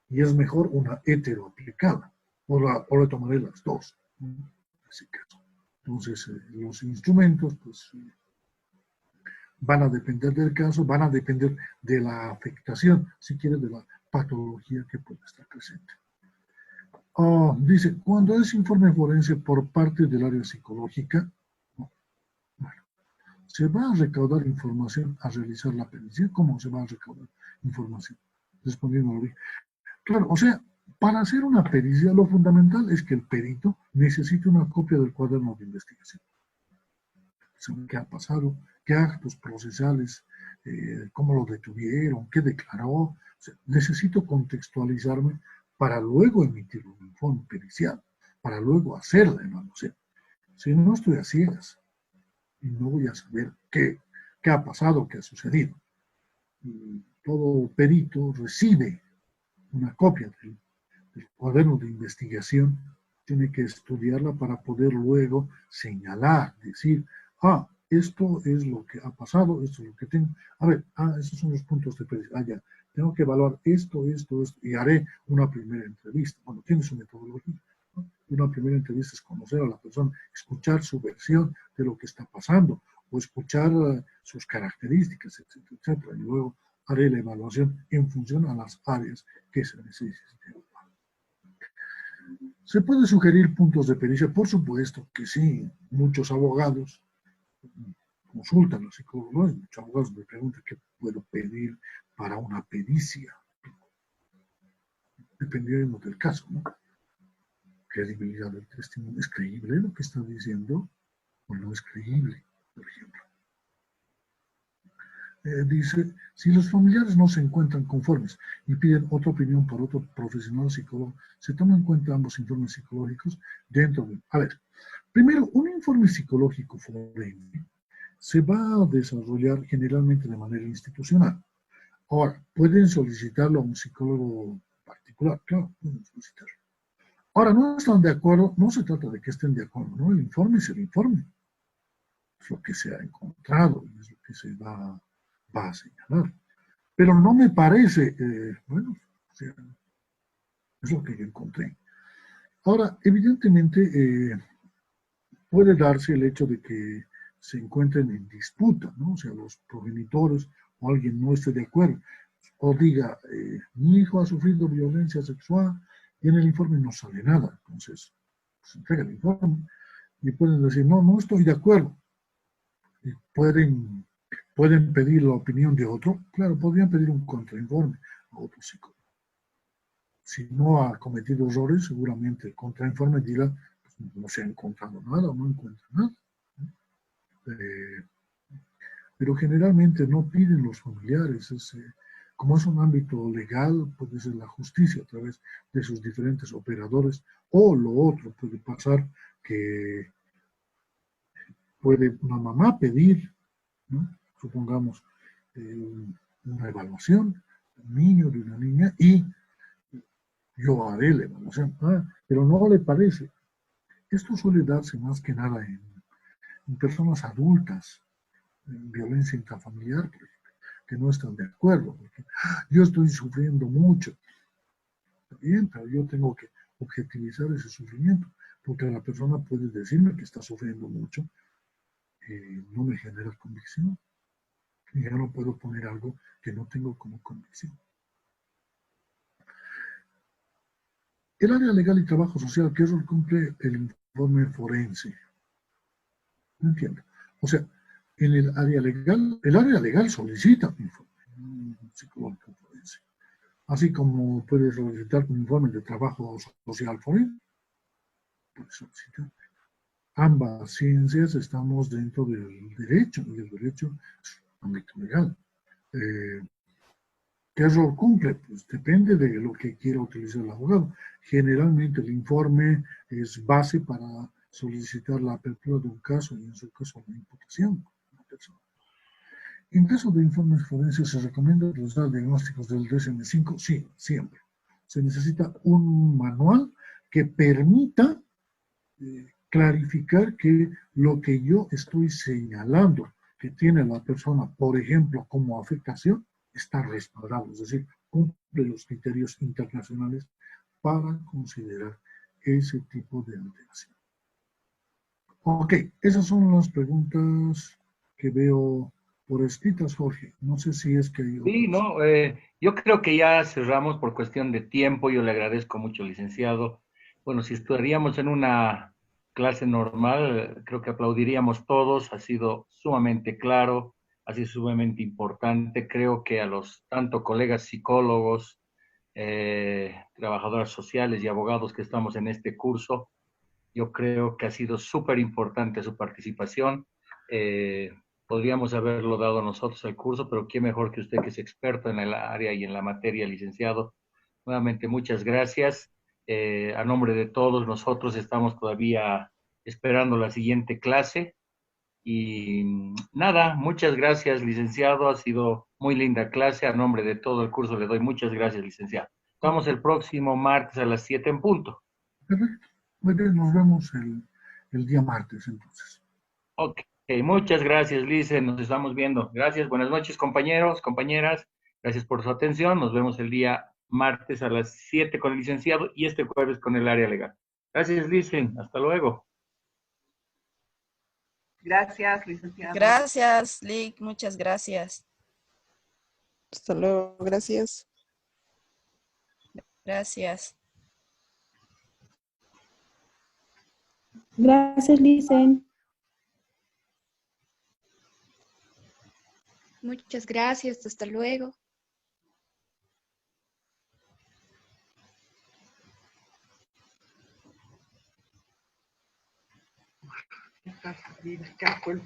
y es mejor una heteroaplicada, o le tomaré las dos, en ese caso. Entonces, los instrumentos, pues, van a depender del caso, van a depender de la afectación, si quiere, de la patología que pueda estar presente. Dice, cuando es informe forense por parte del área psicológica, bueno, se va a recaudar información a realizar la pericia. ¿Cómo se va a recaudar información? Respondiendo a lo que... Claro, o sea, para hacer una pericia, lo fundamental es que el perito necesite una copia del cuaderno de investigación. ¿Qué ha pasado? ¿Qué actos procesales? ¿Cómo lo detuvieron? ¿Qué declaró? O sea, necesito contextualizarme para luego emitir un informe pericial, para luego hacer la evaluación. Si no, estoy a ciegas y no voy a saber qué ha pasado, qué ha sucedido. Y todo perito recibe una copia del cuaderno de investigación, tiene que estudiarla para poder luego señalar, decir, esto es lo que ha pasado, esto es lo que tengo. A ver, estos son los puntos de pericia. Ya. Tengo que evaluar esto, y haré una primera entrevista. Bueno, tiene su metodología, ¿no? Una primera entrevista es conocer a la persona, escuchar su versión de lo que está pasando, o escuchar sus características, etcétera, etcétera. Y luego haré la evaluación en función a las áreas que se necesiten evaluar. ¿Se puede sugerir puntos de pericia? Por supuesto que sí. Muchos abogados consultan a los psicólogos, muchos abogados me preguntan qué puedo pedir para una pericia, dependiendo del caso, ¿no? Credibilidad del testimonio. ¿Es creíble lo que está diciendo o no es creíble, por ejemplo? Dice, si los familiares no se encuentran conformes y piden otra opinión por otro profesional psicólogo, ¿se toman en cuenta ambos informes psicológicos dentro de... A ver, primero, un informe psicológico forense se va a desarrollar generalmente de manera institucional. Ahora, pueden solicitarlo a un psicólogo particular, claro, pueden solicitarlo. Ahora, no están de acuerdo, no se trata de que estén de acuerdo, ¿no? El informe es el informe. Es lo que se ha encontrado y es lo que se va a señalar. Pero no me parece, bueno, o sea, es lo que yo encontré. Ahora, evidentemente, puede darse el hecho de que se encuentren en disputa, ¿no? O sea, los progenitores o alguien no esté de acuerdo, o diga, mi hijo ha sufrido violencia sexual y en el informe no sale nada. Entonces, se entrega el informe y pueden decir, no, no estoy de acuerdo. Y pueden pedir la opinión de otro. Claro, podrían pedir un contrainforme a otro psicólogo. Si no ha cometido errores, seguramente el contrainforme dirá, pues, no se ha encontrado nada o no encuentra nada. Pero generalmente no piden los familiares. Como es un ámbito legal, puede ser la justicia a través de sus diferentes operadores, o lo otro puede pasar que puede una mamá pedir, ¿no? Supongamos, una evaluación, un niño de una niña, y yo haré la evaluación, pero no le parece. Esto suele darse más que nada en personas adultas, en violencia intrafamiliar, por ejemplo, que no están de acuerdo, porque yo estoy sufriendo mucho. Está bien, pero yo tengo que objetivizar ese sufrimiento, porque la persona puede decirme que está sufriendo mucho, no me genera convicción, y ya no puedo poner algo que no tengo como convicción. El área legal y trabajo social, ¿qué rol cumple el informe forense? No entiendo. O sea, en el área legal solicita un informe psicológico forense. Así como puede solicitar un informe de trabajo social forense, puede solicitar. Ambas ciencias estamos dentro del derecho, y el derecho es un ámbito legal. ¿Qué rol cumple? Pues depende de lo que quiera utilizar el abogado. Generalmente el informe es base para solicitar la apertura de un caso y en su caso la imputación de una persona. En caso de informes forenses, ¿se recomienda realizar diagnósticos del DSM-5? Sí, siempre. Se necesita un manual que permita clarificar que lo que yo estoy señalando que tiene la persona, por ejemplo, como afectación, está respaldado, es decir, cumple los criterios internacionales para considerar ese tipo de alteración. Ok, esas son las preguntas que veo por escritas, Jorge. No sé si es que hay otras. Sí, no, yo creo que ya cerramos por cuestión de tiempo. Yo le agradezco mucho, licenciado. Bueno, si estudiaríamos en una clase normal, creo que aplaudiríamos todos. Ha sido sumamente claro, ha sido sumamente importante. Creo que a los tanto colegas psicólogos, trabajadoras sociales y abogados que estamos en este curso, yo creo que ha sido súper importante su participación. Eh, Podríamos haberlo dado nosotros al curso, pero qué mejor que usted, que es experto en el área y en la materia, licenciado. Nuevamente, muchas gracias. A nombre de todos nosotros estamos todavía esperando la siguiente clase. Y nada, muchas gracias, licenciado. Ha sido muy linda clase. A nombre de todo el curso le doy muchas gracias, licenciado. Estamos el próximo martes a las 7 en punto. Perfecto. Muy bien, nos vemos el día martes entonces. Ok, muchas gracias, Lice. Nos estamos viendo. Gracias. Buenas noches, compañeros, compañeras. Gracias por su atención. Nos vemos el día martes a las 7 con el licenciado y este jueves con el área legal. Gracias, Lice. Hasta luego. Gracias, licenciado. Gracias, Lick. Muchas gracias. Hasta luego. Gracias. Gracias. Gracias, Licen. Muchas gracias, hasta luego. Ya fue el